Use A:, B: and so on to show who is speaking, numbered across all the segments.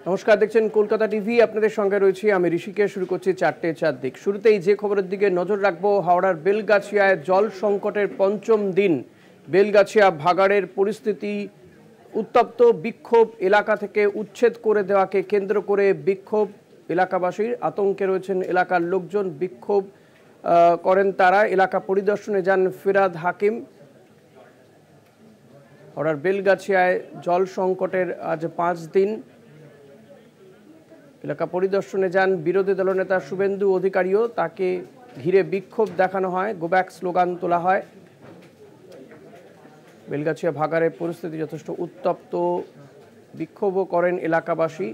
A: নমস্কার, দেখছেন কলকাতা টিভি। আপনাদের সঙ্গে রয়েছি আমি ঋষিকে। শুরু করছি 4টে 4 দিক। শুরুতেই যে খবরের দিকে নজর রাখবো, হাওড়ার বেলগাছিয়ায় জল সংকটের পঞ্চম দিন। বেলগাছিয়া ভাগাড়ের পরিস্থিতি উত্তপ্ত। বিক্ষোভ, এলাকা থেকে উচ্ছেদ করে দেওয়াকে কেন্দ্র করে বিক্ষোভ এলাকাবাসীর। আতঙ্কে রয়েছেন এলাকার লোকজন। বিক্ষোভ করেন তারা। এলাকা পরিদর্শনে যান ফিরাদ হাকিম। হাওড়ার বেলগাছিয়ায় জল সংকটের আজ 5 দিন। এলাকা পরিদর্শনে যান বিরোধী দলনেতা শুভেন্দু অধিকারীও। তাকে ঘিরে বিক্ষোভ দেখানো হয়, গো ব্যাক স্লোগান তোলা হয়। বেলগাছিয়া ভাগাড়ের পরিস্থিতি যথেষ্ট উত্তপ্ত। বিক্ষোভও করেন এলাকাবাসী।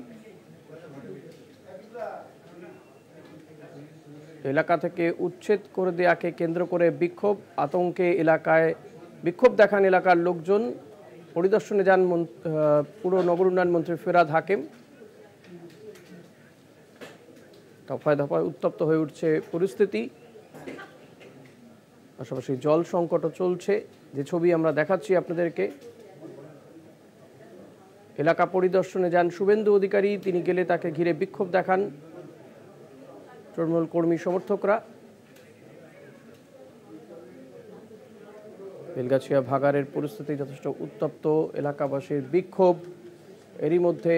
A: এলাকা থেকে উচ্ছেদ করে দেওয়াকে কেন্দ্র করে বিক্ষোভ। আতঙ্কে এলাকায় বিক্ষোভ দেখান এলাকার লোকজন। পরিদর্শনে যান পুর নগর উন্নয়ন মন্ত্রী ফিরাদ হাকিম। দফায় দফায় উত্তপ্ত হয়ে উঠছে পরিস্থিতি। পাশাপাশি জল সংকটও চলছে, যে ছবি আমরা দেখাচ্ছি আপনাদেরকে। এলাকা পরিদর্শনে যান শুভেন্দু অধিকারী। তিনি গেলে তাকে ঘিরে বিক্ষোভ দেখান তৃণমূল কর্মী সমর্থকরা। বেলগাছিয়া ভাগাড়ের পরিস্থিতি যথেষ্ট উত্তপ্ত, এলাকাবাসীর বিক্ষোভ। এরই মধ্যে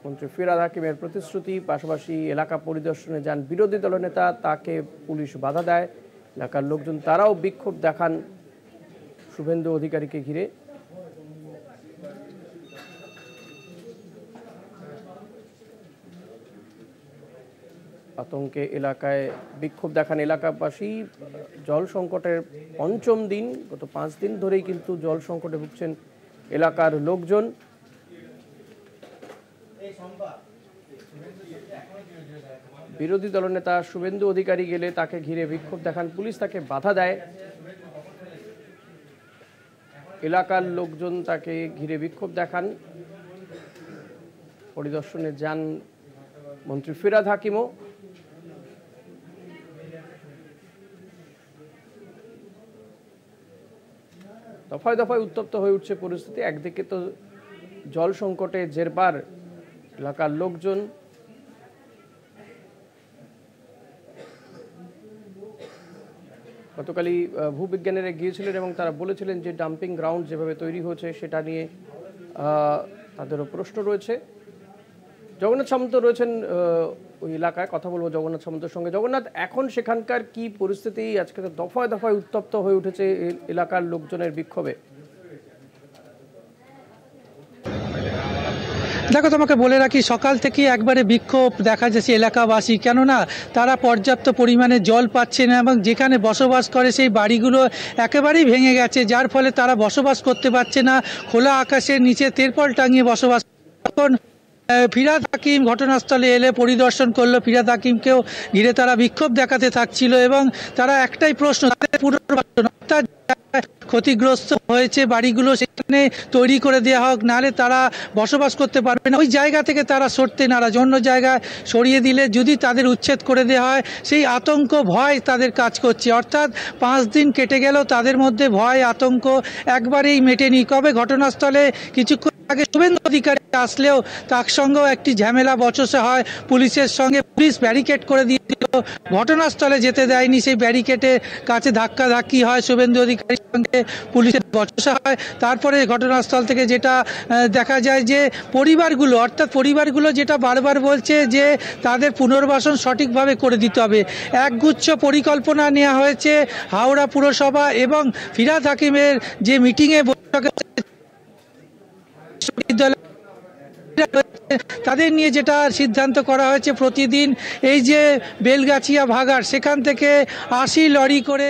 A: মন্ত্রী ফিরাদ হাকিমের প্রতিশ্রুতি। পাশাপাশি এলাকা পরিদর্শনে যান বিরোধী দলনেতা, তাকে পুলিশ বাধা দেয়। এলাকার লোকজন তারাও বিক্ষোভ দেখান শুভেন্দু অধিকারীকে ঘিরে। আতঙ্কে এলাকায় বিক্ষোভ দেখান এলাকাবাসী। জল সংকটের পঞ্চম দিন। গত 5 দিন ধরেই কিন্তু জল সংকটে ভুগছেন এলাকার লোকজন। বিরোধী দলনেতা শুভেন্দু অধিকারী গেলে তাকে ঘিরে বিক্ষোভ দেখান পুলিশ, তাকে বাধা দেয়। এলাকার লোকজন তাকে ঘিরে বিক্ষোভ দেখান। পরিদর্শনে যান মন্ত্রী ফিরাদ হাকিমও। দফায় দফায় উত্তপ্ত হয়ে উঠছে পরিস্থিতি। একদিকে তো জল সংকটে জেরবার এলাকার লোকজন। গতকালই ভূবিজ্ঞানীরা গিয়েছিলেন এবং তারা বলেছিলেন যে ডাম্পিং গ্রাউন্ড যেভাবে তৈরি হয়েছে সেটা নিয়ে তাদেরও প্রশ্ন রয়েছে। জগন্নাথ সামন্ত রয়েছেন ওই এলাকায়, কথা বলবো জগন্নাথ সামন্তের সঙ্গে। জগন্নাথ, এখন সেখানকার কি পরিস্থিতি? আজকে তো দফায় দফায় উত্তপ্ত হয়ে উঠেছে এলাকার লোকজনের বিক্ষোভে।
B: দেখো, তোমাকে বলে রাখি, সকাল থেকে একবারে বিক্ষোভ দেখা যাচ্ছে এলাকাবাসী। কেননা তারা পর্যাপ্ত পরিমাণে জল পাচ্ছে না এবং যেখানে বসবাস করে সেই বাড়িগুলো একেবারেই ভেঙে গেছে, যার ফলে তারা বসবাস করতে পারছে না। খোলা আকাশের নিচে তেরপল টাঙিয়ে বসবাস। এখন ফিরাদ হাকিম ঘটনাস্থলে এলে পরিদর্শন করলো। ফিরাদ হাকিমকেও ঘিরে তারা বিক্ষোভ দেখাতে থাকছিল এবং তারা একটাই প্রশ্ন, তাদের পুনর্বাসন, অর্থাৎ ক্ষতিগ্রস্ত হয়েছে বাড়িগুলো সেখানে তৈরি করে দেওয়া হোক, নাহলে তারা বসবাস করতে পারবে না। ওই জায়গা থেকে তারা সরতে নারাজ। অন্য জায়গায় সরিয়ে দিলে যদি তাদের উচ্ছেদ করে দেওয়া হয়, সেই আতঙ্ক ভয় তাদের কাজ করছে। অর্থাৎ 5 দিন কেটে গেল, তাদের মধ্যে ভয় আতঙ্ক একবারেই মেটেনি। কবে ঘটনাস্থলে কিছুক্ষণ আগে শুভেন্দু অধিকারী আসলেও তার সঙ্গেও একটি ঝামেলা বচসা হয় পুলিশের সঙ্গে। পুলিশ ব্যারিকেড করে দিয়ে ঘটনাস্থলে যেতে দেয়নি। সেই ব্যারিকেডের কাছে ধাক্কাধাক্কি হয়, শুভেন্দু অধিকারীর সঙ্গে পুলিশের বচসা হয়। তারপরে ঘটনাস্থল থেকে যেটা দেখা যায় যে পরিবারগুলো, অর্থাৎ পরিবারগুলো যেটা বারবার বলছে যে তাদের পুনর্বাসন সঠিকভাবে করে দিতে হবে। একগুচ্ছ পরিকল্পনা নেওয়া হয়েছে হাওড়া পুরসভা এবং ফিরাদ হাকিমের যে মিটিংয়ে বৈঠকে তাদের নিয়ে যেটা সিদ্ধান্ত করা হয়েছে, প্রতিদিন এই যে বেলগাছিয়া ভাগাড় সেখান থেকে 80 লরি করে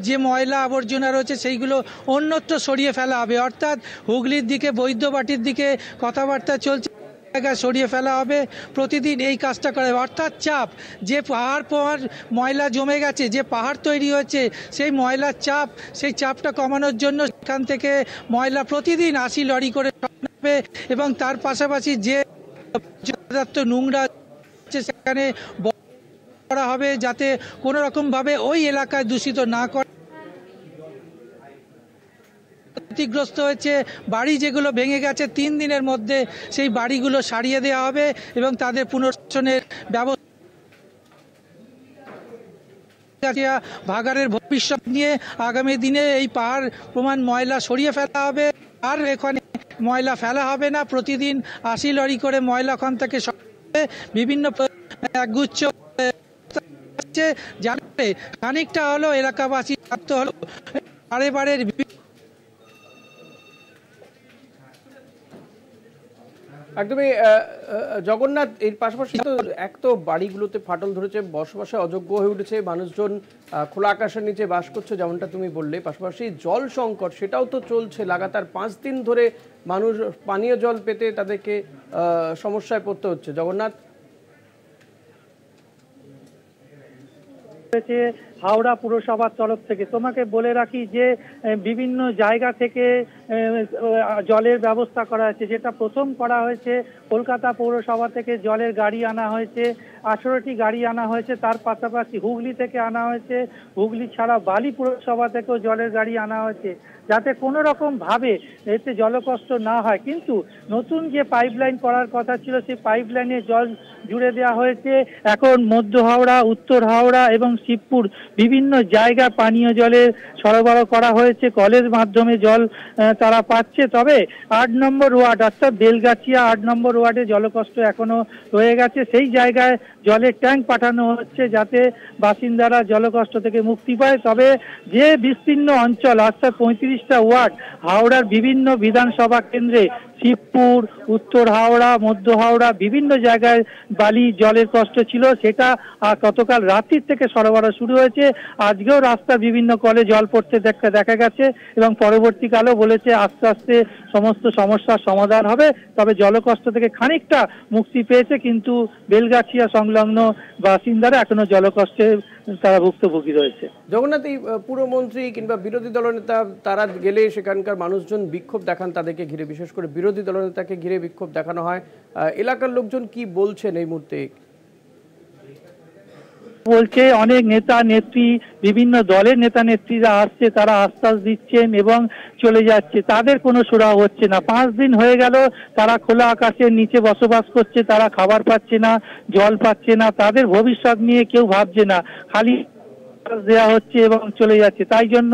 B: যে ময়লা আবর্জনা রয়েছে সেইগুলো অন্যত্র সরিয়ে ফেলা হবে। অর্থাৎ হুগলির দিকে, বৈদ্যবাটির দিকে কথাবার্তা চলছে, জায়গায় সরিয়ে ফেলা হবে। প্রতিদিন এই কাজটা করা হবে। অর্থাৎ চাপ, যে পাহাড় ময়লা জমে গেছে, যে পাহাড় তৈরি হয়েছে, সেই ময়লার চাপ, সেই চাপটা কমানোর জন্য সেখান থেকে ময়লা প্রতিদিন 80 লরি করে এবং তার পাশাপাশি যে নোংরা সেখানে করা হবে যাতে কোনো রকম ভাবে ওই এলাকায় দূষিত না করে। ক্ষতিগ্রস্ত হয়েছে, বাড়ি যেগুলো ভেঙে গেছে 3 দিনের মধ্যে সেই বাড়িগুলো সারিয়ে দেওয়া হবে এবং তাদের পুনর্বাসনের ব্যবস্থা। ভাগাড়ের ভবিষ্যৎ নিয়ে আগামী দিনে এই পাহাড় প্রমাণ ময়লা সরিয়ে ফেলা হবে, আর এখানে ময়লা ফেলা হবে না। প্রতিদিন 80 লরি করে ময়লা ওখান থেকে বিভিন্ন একগুচ্ছ জানাতে খানিকটা হলো এলাকাবাসী প্রাপ্ত হলো। বারেবারের
A: একদমই জগন্নাথ, এর পাশাপাশি তো এক তো বাড়িগুলোতে ফাটল ধরেছে, বসবাসে অযোগ্য হয়ে উঠেছে, মানুষজন খোলা আকাশের নিচে বাস করছে যেমনটা তুমি বললে, পাশাপাশি জল সংকট সেটাও তো চলছে লাগাতার 5 দিন ধরে মানুষ পানীয় জল পেতে তাদেরকে সমস্যায় পড়তে হচ্ছে। জগন্নাথ,
C: হাওড়া পুরসভার তরফ থেকে তোমাকে বলে রাখি যে বিভিন্ন জায়গা থেকে জলের ব্যবস্থা করা হয়েছে। যেটা প্রথম করা হয়েছে কলকাতা পৌরসভা থেকে জলের গাড়ি আনা হয়েছে, 18টি গাড়ি আনা হয়েছে। তার পাশাপাশি হুগলি থেকে আনা হয়েছে, হুগলি ছাড়া বালি পুরসভা থেকেও জলের গাড়ি আনা হয়েছে, যাতে কোনো রকম ভাবে এতে জলকষ্ট না হয়। কিন্তু নতুন যে পাইপলাইন করার কথা ছিল সেই পাইপলাইনে জল জুড়ে দেওয়া হয়েছে। এখন মধ্য হাওড়া, উত্তর হাওড়া এবং শিবপুর বিভিন্ন জায়গা পানীয় জলের সরবরাহ করা হয়েছে, কলের মাধ্যমে জল তারা পাচ্ছে। তবে 8 নম্বর ওয়ার্ড অর্থাৎ বেলগাছিয়া 8 নম্বর ওয়ার্ডে জলকষ্ট এখনো রয়ে গেছে। সেই জায়গায় জলের ট্যাঙ্ক পাঠানো হচ্ছে যাতে বাসিন্দারা জলকষ্ট থেকে মুক্তি পায়। তবে যে বিস্তীর্ণ অঞ্চল অর্থাৎ 35টা ওয়ার্ড হাওড়ার বিভিন্ন বিধানসভা কেন্দ্রে, শিবপুর, উত্তর হাওড়া, মধ্য হাওড়া বিভিন্ন জায়গায় বালি জলের কষ্ট ছিল, সেটা গতকাল রাত্রির থেকে সরবরাহ শুরু হয়েছে। আজকেও রাস্তার বিভিন্ন কলে জল পড়তে দেখা গেছে এবং পরবর্তীকালেও বলেছে আস্তে আস্তে সমস্ত সমস্যার সমাধান হবে। তবে জলকষ্ট থেকে খানিকটা মুক্তি পেয়েছে, কিন্তু বেলগাছিয়া সংলগ্ন বাসিন্দারা এখনো জলকষ্টে তারা ভুক্তভোগী রয়েছে।
A: জগন্নাথ, এই পুরমন্ত্রী কিংবা বিরোধী দলনেতা তারা গেলে সেখানকার মানুষজন বিক্ষোভ দেখান তাদেরকে ঘিরে, বিশেষ করে বিরোধী দলনেতাকে ঘিরে বিক্ষোভ দেখানো হয়। এলাকার লোকজন কি বলছেন এই মুহূর্তে?
C: বলছে অনেক নেতা নেত্রী, বিভিন্ন দলের নেতা নেত্রীরা আসছে, তারা আশ্বাস দিচ্ছেন এবং চলে যাচ্ছে, তাদের কোনো সুরাহা হচ্ছে না। 5 দিন হয়ে গেল তারা খোলা আকাশের নিচে বসবাস করছে, তারা খাবার পাচ্ছে না, জল পাচ্ছে না, তাদের ভবিষ্যৎ নিয়ে কেউ ভাবছে না, খালি দেওয়া হচ্ছে এবং চলে যাচ্ছে। তাই জন্য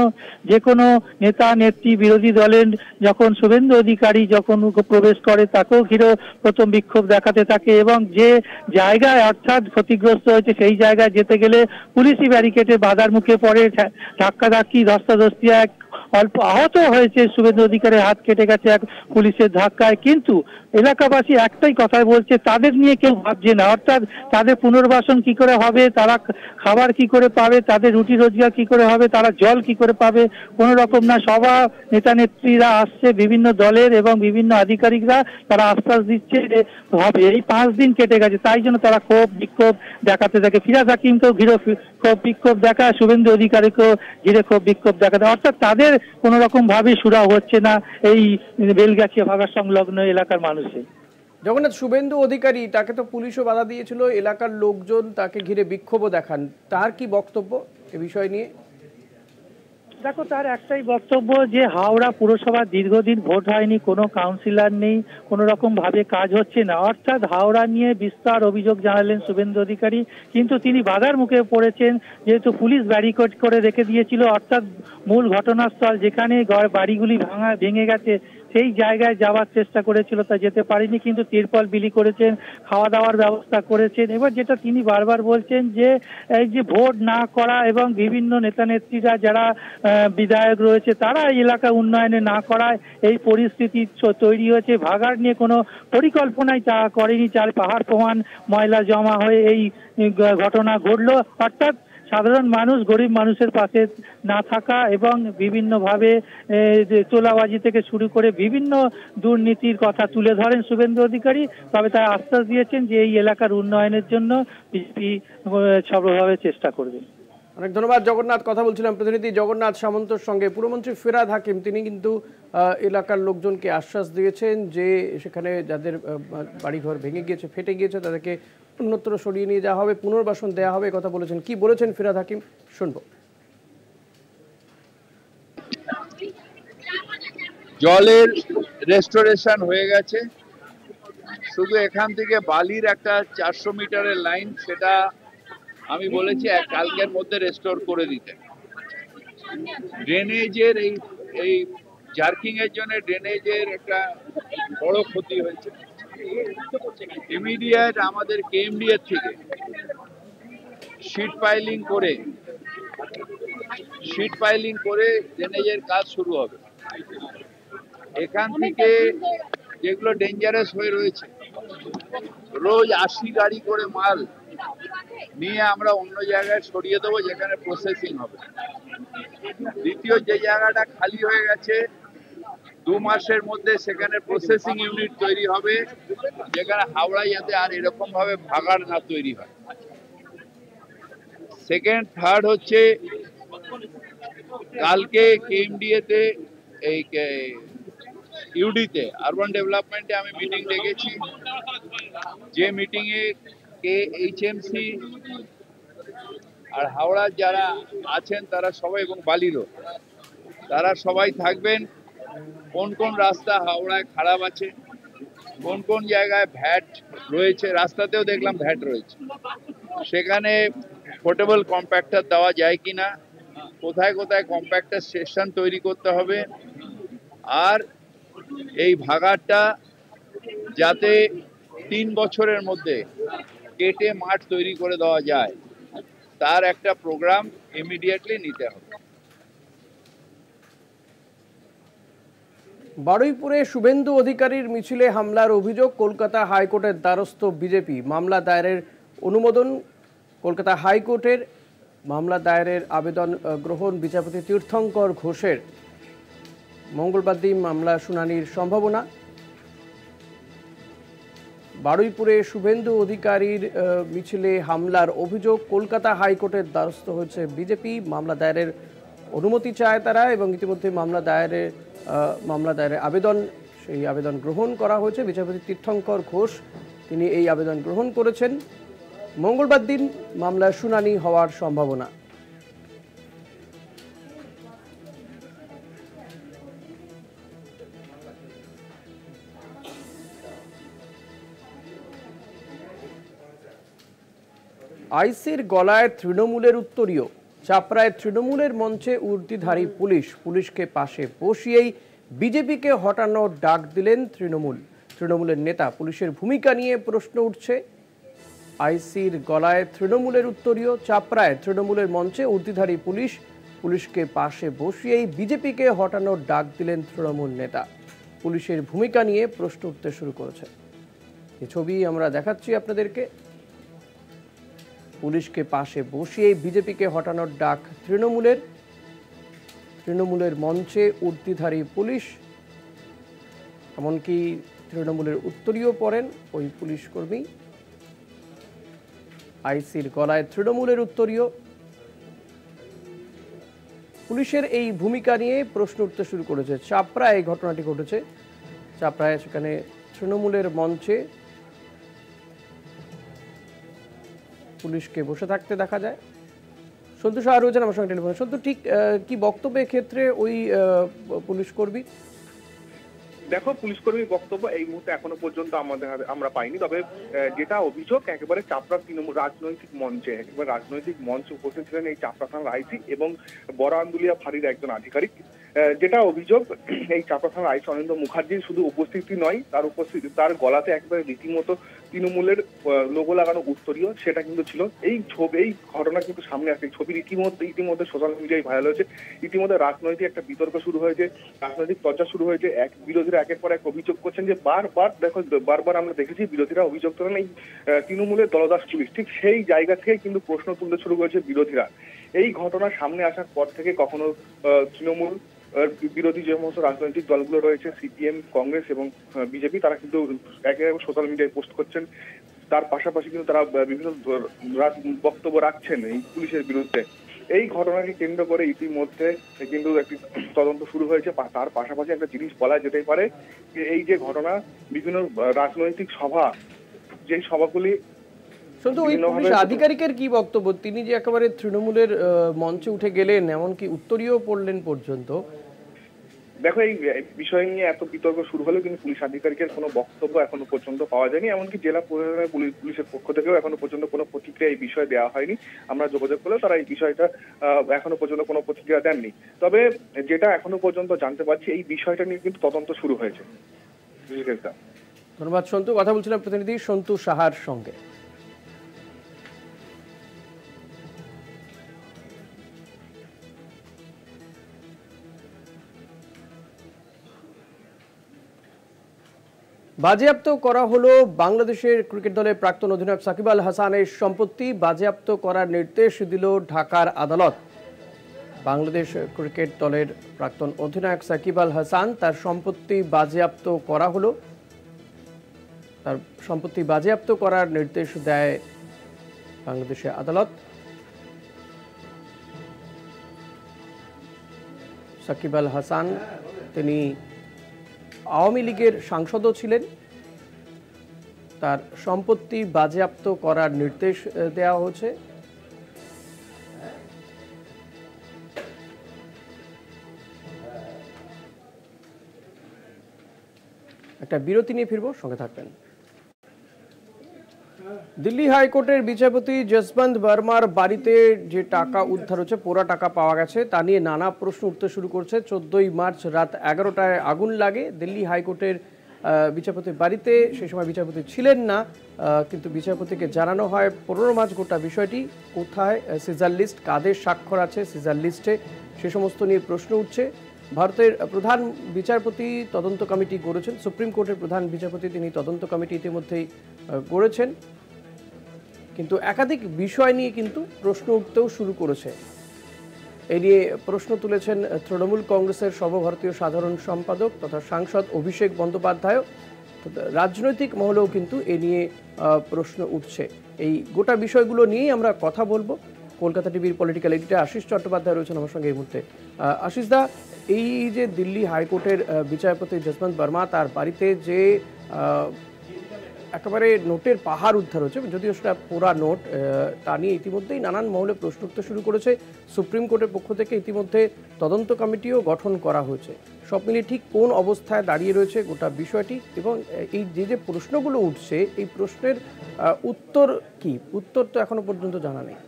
C: যে কোনো নেতা নেত্রী বিরোধী দলের যখন শুভেন্দু অধিকারী যখন প্রবেশ করে তাকেও ঘিরে প্রথম বিক্ষোভ দেখাতে থাকে এবং যে জায়গায় অর্থাৎ ক্ষতিগ্রস্ত হয়েছে সেই জায়গায় যেতে গেলে পুলিশি ব্যারিকেডে বাধার মুখে পড়ে, ধাক্কাধাক্কি ধস্তাধস্তি, এক অল্প আহত হয়েছে, শুভেন্দু অধিকারীর হাত কেটে গেছে এক পুলিশের ধাক্কায়। কিন্তু এলাকাবাসী একটাই কথা বলছে, তাদের নিয়ে কেউ ভাবছে না, অর্থাৎ তাদের পুনর্বাসন কি করে হবে, তারা খাবার কি করে পাবে, তাদের রুটি রোজগার কি করে হবে, তারা জল কি করে পাবে, কোনো রকম না। সভা নেতা নেত্রীরা আসছে বিভিন্ন দলের এবং বিভিন্ন আধিকারিকরা, তারা আশ্বাস দিচ্ছে যে হবে। এই 5 দিন কেটে গেছে, তাই জন্য তারা ক্ষোভ বিক্ষোভ দেখাতে থাকে। ফিরাজ হাকিমকেও ঘিরে ক্ষোভ বিক্ষোভ দেখায়, শুভেন্দু অধিকারীকেও ঘিরে ক্ষোভ বিক্ষোভ দেখাতে, অর্থাৎ তাদের কোনো রকম ভাবে সুরা হচ্ছে না এই বেলগাছিয়া ভাগাড় সংলগ্ন এলাকার মানুষের।
A: জগন্নাথ, শুভেন্দু অধিকারী তাকে তো পুলিশও বাধা দিয়েছিল, এলাকার লোকজন তাকে ঘিরে বিক্ষোভও দেখান, তার কি বক্তব্য এ বিষয় নিয়ে?
C: দেখো, তার একটাই বক্তব্য যে হাওড়া পুরসভা দীর্ঘদিন ভোট হয়নি, কোনো কাউন্সিলর নেই, কোনো রকম ভাবে কাজ হচ্ছে না, অর্থাৎ হাওড়া নিয়ে বিস্তার অভিযোগ জানালেন শুভেন্দু অধিকারী। কিন্তু তিনি বাধার মুখে পড়েছেন, যেহেতু পুলিশ ব্যারিকেড করে রেখে দিয়েছিল, অর্থাৎ মূল ঘটনাস্থল যেখানে বাড়িগুলি ভেঙে গেছে সেই জায়গায় যাওয়ার চেষ্টা করেছিল, তা যেতে পারেনি। কিন্তু তিরপল বিলি করেছেন, খাওয়া দাওয়ার ব্যবস্থা করেছেন। এবার যেটা তিনি বারবার বলছেন যে এই যে ভোট না করা এবং বিভিন্ন নেতা নেত্রীরা যারা বিধায়ক রয়েছে তারা এই এলাকা উন্নয়নে না করায় এই পরিস্থিতি তৈরি হয়েছে। ভাগাড় নিয়ে কোনো পরিকল্পনাই তা করেনি, চার পাহাড় প্রমাণ ময়লা জমা হয়ে এই ঘটনা ঘটলো। অর্থাৎ সাধারণ মানুষ, গরিব মানুষের পাশে না থাকা এবং বিভিন্নভাবে তোলাবাজি থেকে শুরু করে বিভিন্ন দুর্নীতির কথা তুলে ধরেন শুভেন্দু অধিকারী। তবে তারা আশ্বাস দিয়েছেন যে এই এলাকার উন্নয়নের জন্য বিজেপি সর্বভাবে চেষ্টা করবে।
A: অনেক ধন্যবাদ জগন্নাথ। কথা বলছিলাম প্রতিনিধি জগন্নাথ সামন্তর সঙ্গে। পুরমন্ত্রী ফিরহাদ হাকিম তিনি কিন্তু এলাকার লোকজনকে আশ্বাস দিয়েছেন যে সেখানে যাদের বাড়িঘর ভেঙে গিয়েছে, ফেটে গিয়েছে, তাদেরকে অন্যত্র সরিয়ে নিয়ে যাওয়া হবে, পুনর্বাসন দেওয়া হবে, কথা বলেছেন। কি বলেছেন ফিরহাদ হাকিম শুনবো।
D: জলের রেস্টোরেশন হয়ে গেছে, শুধু এখান থেকে বালির একটা 400 মিটারের লাইন, সেটা আমি বলেছি কালকের মধ্যে রেস্টোর করে দিতে। ড্রেনেজের এই জার্কিং এর জন্য ড্রেনেজের একটা বড় ক্ষতি হয়েছে। ইমিডিয়েট আমাদের কেএমডিএ থেকে শিট পাইলিং করে ড্রেনেজের কাজ শুরু হবে। এখান থেকে যেগুলো ডেঞ্জারাস হয়ে রয়েছে, রোজ 80 গাড়ি করে মাল নিয়ে আমরা অন্য জায়গায় সরিয়ে দেবো যেখানে প্রসেসিং হবে। দ্বিতীয়, যে জায়গাটা খালি হয়ে গেছে 2 মাসের মধ্যে সেখানে প্রসেসিং ইউনিট তৈরি হবে, যেখানে হাওড়ায় যাতে আর এরকম ভাবে ভাগাড় না তৈরি হয়। সেকেন্ড, থার্ড হচ্ছে কালকে কেএমডিএ তে এই ইউডিতে আরবান ডেভেলপমেন্টে আমি মিটিং ডেকেছি। যে মিটিং এ এইচএমসি আর হাওড়ার যারা আছেন তারা সবাই এবং বালিরও তারা সবাই থাকবেন। কোন কোন রাস্তা হাওড়ায় খারাপ আছে, কোন কোন জায়গায় ভ্যাট রয়েছে, রাস্তাতেও দেখলাম ভ্যাট রয়েছে, সেখানে পোর্টেবল কম্প্যাক্টর দেওয়া যায় কিনা, কোথায় কোথায় কম্প্যাক্টর স্টেশন তৈরি করতে হবে, আর এই ভাগাড়টা যাতে 3 বছরের মধ্যে কেটে মাঠ তৈরি করে দেওয়া যায়, তার একটা প্রোগ্রাম ইমিডিয়েটলি নিতে হবে।
A: বারুইপুরে শুভেন্দু অধিকারীর মিছিলে হামলার অভিযোগ, কলকাতা হাইকোর্টের দ্বারস্থ বিজেপি। মামলা দায়েরের অনুমোদন, কলকাতা হাইকোর্টের মামলা দায়েরের আবেদন গ্রহণ বিচারপতি তীর্থঙ্কর ঘোষের। মঙ্গলবার দিন মামলা শুনানির সম্ভাবনা। বারুইপুরে শুভেন্দু অধিকারীর মিছিলে হামলার অভিযোগ, কলকাতা হাইকোর্টের দ্বারস্থ হয়েছে বিজেপি। মামলা দায়েরের অনুমতি চায় তারা এবং ইতিমধ্যে মামলা দায়েরের আবেদন, সেই আবেদন গ্রহণ করা হয়েছে। বিচারপতি তীর্থঙ্কর ঘোষ তিনি এই আবেদন গ্রহণ করেছেন। মঙ্গলবার দিন মামলার শুনানি হওয়ার সম্ভাবনা। আইসির গলায় তৃণমূলের উত্তরীয়, চাপড়ায় তৃণমূলের মঞ্চে উর্দিধারী পুলিশকে পাশে বসিয়েই বিজেপিকে হটানোর ডাক দিলেন তৃণমূলের নেতা। পুলিশের ভূমিকা নিয়ে প্রশ্ন উঠছে। আইসির গলায় তৃণমূলের উত্তরীয়, চাপড়ায় তৃণমূলের মঞ্চে উর্দিধারী পুলিশকে পাশে বসিয়েই বিজেপিকে হটানোর ডাক দিলেন তৃণমূল নেতা। পুলিশের ভূমিকা নিয়ে প্রশ্ন উঠতে শুরু করেছে। এই ছবি আমরা দেখাচ্ছি আপনাদেরকে। পুলিশকে পাশে বসিয়ে বিজেপিকে হটানোর ডাক তৃণমূলের মঞ্চে উর্দিধারী পুলিশ, এমনকি তৃণমূলের উত্তরীয় পরেন ওই পুলিশ কর্মী। আইসির গলায় তৃণমূলের উত্তরীয়। পুলিশের এই ভূমিকা নিয়ে প্রশ্ন উঠতে শুরু করেছে। চাপড়ায় এই ঘটনাটি ঘটেছে। চাপড়ায় সেখানে তৃণমূলের মঞ্চে পুলিশকে বসে থাকতে দেখা যায়। সন্তু শাহ রয়েছেন আমার সঙ্গে টেলিফোনে। সন্তু, ঠিক কি বক্তব্য ক্ষেত্রে ওই পুলিশ কর্মী?
E: দেখো, পুলিশ কর্মীর বক্তব্য এই মুহূর্তে এখনো পর্যন্ত আমরা পাইনি। তবে যেটা অভিযোগ, একেবারে চাপড়া তৃণমূল রাজনৈতিক মঞ্চে উপস্থিত ছিলেন এই চাপড়া থানার আইসি এবং বড় আন্দুলিয়া ফাঁড়ির একজন আধিকারিক। যেটা অভিযোগ, এই চাপড়া থানার আইসি অনিন্দ্য মুখার্জির শুধু উপস্থিতি নয়, তার গলাতে একেবারে রীতিমতো তৃণমূলের লোগো লাগানো উত্তরীয় সেটা কিন্তু ছিল। এই ঘটনা কিন্তু সামনে আসে। এই ছবির ইতিমধ্যে সোশ্যাল মিডিয়ায় ভাইরাল হয়েছে। ইতিমধ্যে রাজনৈতিক একটা বিতর্ক শুরু হয়েছে, রাজনৈতিক চর্চা শুরু হয়েছে। বিরোধীরা একের পর এক অভিযোগ করছেন যে বারবার আমরা দেখেছি বিরোধীরা অভিযোগ করেন এই তৃণমূলের দলদাস পুলিশ। ঠিক সেই জায়গা থেকে কিন্তু প্রশ্ন তুলতে শুরু করেছে বিরোধীরা। এই ঘটনা সামনে আসার পর থেকে কখনো তৃণমূল বিরোধী যে সমস্ত রাজনৈতিক দলগুলো রয়েছে, সিপিএম, কংগ্রেস এবং বিজেপি, তারা কিন্তু একে সোশ্যাল মিডিয়ায় পোস্ট করছেন। তার পাশাপাশি কিন্তু তারা বিভিন্ন বক্তব্য রাখছেন এই পুলিশের বিরুদ্ধে। এই ঘটনাকে কেন্দ্র করে ইতিমধ্যে কিন্তু একটি তদন্ত শুরু হয়েছে। তার পাশাপাশি একটা জিনিস বলা যেতেই পারে, এই যে ঘটনা, বিভিন্ন রাজনৈতিক সভা, যে সভাগুলি
A: শুধু ওই পুলিশ আধিকারিকের কি বক্তব্য? তিনি যে একেবারে তৃণমূলের মঞ্চে উঠে গেলেন, এমনকি উত্তরীয় পড়লেন পর্যন্ত।
E: দেখো, এই বিষয় নিয়ে এত বিতর্ক শুরু হলেও কিন্তু পুলিশ আধিকারিকের কোনো বক্তব্য এখনো পর্যন্ত পাওয়া যায়নি। এমনকি জেলা প্রশাসনের পুলিশের পক্ষ থেকেও এখনো পর্যন্ত কোনো প্রতিক্রিয়া এই বিষয়ে দেওয়া হয়নি। আমরা যোগাযোগ করলেও তারা এই বিষয়টা এখনো পর্যন্ত কোনো প্রতিক্রিয়া দেননি। তবে যেটা এখনো পর্যন্ত জানতে পারছি, এই বিষয়টা নিয়ে কিন্তু তদন্ত শুরু হয়েছে।
A: ধন্যবাদ সন্তু। কথা বলছিলাম প্রতিনিধি সন্তু সাহার সঙ্গে। বাজেয়াপ্ত করা হলো বাংলাদেশের ক্রিকেট দলের প্রাক্তন অধিনায়ক সাকিব আল হাসানের সম্পত্তি। বাজেয়াপ্ত করার নির্দেশ দিল ঢাকার আদালত। বাংলাদেশ ক্রিকেট দলের প্রাক্তন অধিনায়ক সাকিব আল হাসান, তার সম্পত্তি বাজেয়াপ্ত করা হলো। তার সম্পত্তি বাজেয়াপ্ত করার নির্দেশ দেয় বাংলাদেশের আদালত। সাকিব আল হাসান তিনি আওয়ামী লীগের সাংসদও ছিলেন। তার সম্পত্তি বাজেয়াপ্ত করার নির্দেশ দেওয়া হয়েছে। একটা বিরতি নিয়ে ফিরবো, সঙ্গে থাকবেন। দিল্লি হাইকোর্টের বিচারপতি যশবন্ত বর্মার বাড়িতে যে টাকা উদ্ধার হচ্ছে, পোড়া টাকা পাওয়া গেছে, তা নিয়ে নানা প্রশ্ন উঠতে শুরু করছে। 14ই মার্চ রাত 11টায় আগুন লাগে দিল্লি হাইকোর্টের বিচারপতির বাড়িতে। সেই সময় বিচারপতি ছিলেন না, কিন্তু বিচারপতিকে জানানো হয় 15 মার্চ গোটা বিষয়টি। কোথায় সিজার লিস্ট, কাদের স্বাক্ষর আছে সিজার লিস্টে, সে সমস্ত নিয়ে প্রশ্ন উঠছে। ভারতের প্রধান বিচারপতি তদন্ত কমিটি গড়েছেন, সুপ্রিম কোর্টের প্রধান বিচারপতি তিনি তদন্ত কমিটি ইতিমধ্যেই গড়েছেন, কিন্তু একাধিক বিষয় নিয়ে কিন্তু প্রশ্ন উঠতেও শুরু করেছে। এই নিয়ে প্রশ্ন তুলেছেন তৃণমূল কংগ্রেসের সর্বভারতীয় সাধারণ সম্পাদক তথা সাংসদ অভিষেক বন্দ্যোপাধ্যায়। রাজনৈতিক মহলেও কিন্তু এ নিয়ে প্রশ্ন উঠছে। এই গোটা বিষয়গুলো নিয়েই আমরা কথা বলবো। কলকাতা টিভির পলিটিক্যাল এডিটর আশিস চট্টোপাধ্যায় রয়েছেন আমার সঙ্গে এই মুহূর্তে। আশিস দা, এই যে দিল্লি হাইকোর্টের বিচারপতি যশবন্ত বর্মা, তার বাড়িতে যে একেবারে নোটের পাহাড় উদ্ধার হচ্ছে, যদিও সেটা পোড়া নোট, তা নিয়ে ইতিমধ্যেই নানান মহলে প্রশ্ন উঠতে শুরু করেছে। সুপ্রিম কোর্টের পক্ষ থেকে ইতিমধ্যে তদন্ত কমিটিও গঠন করা হয়েছে। সব মিলিয়ে ঠিক কোন অবস্থায় দাঁড়িয়ে রয়েছে গোটা বিষয়টি, এবং এই যে প্রশ্নগুলো উঠছে, এই প্রশ্নের উত্তর কি? উত্তর তো এখনো পর্যন্ত জানা নেই।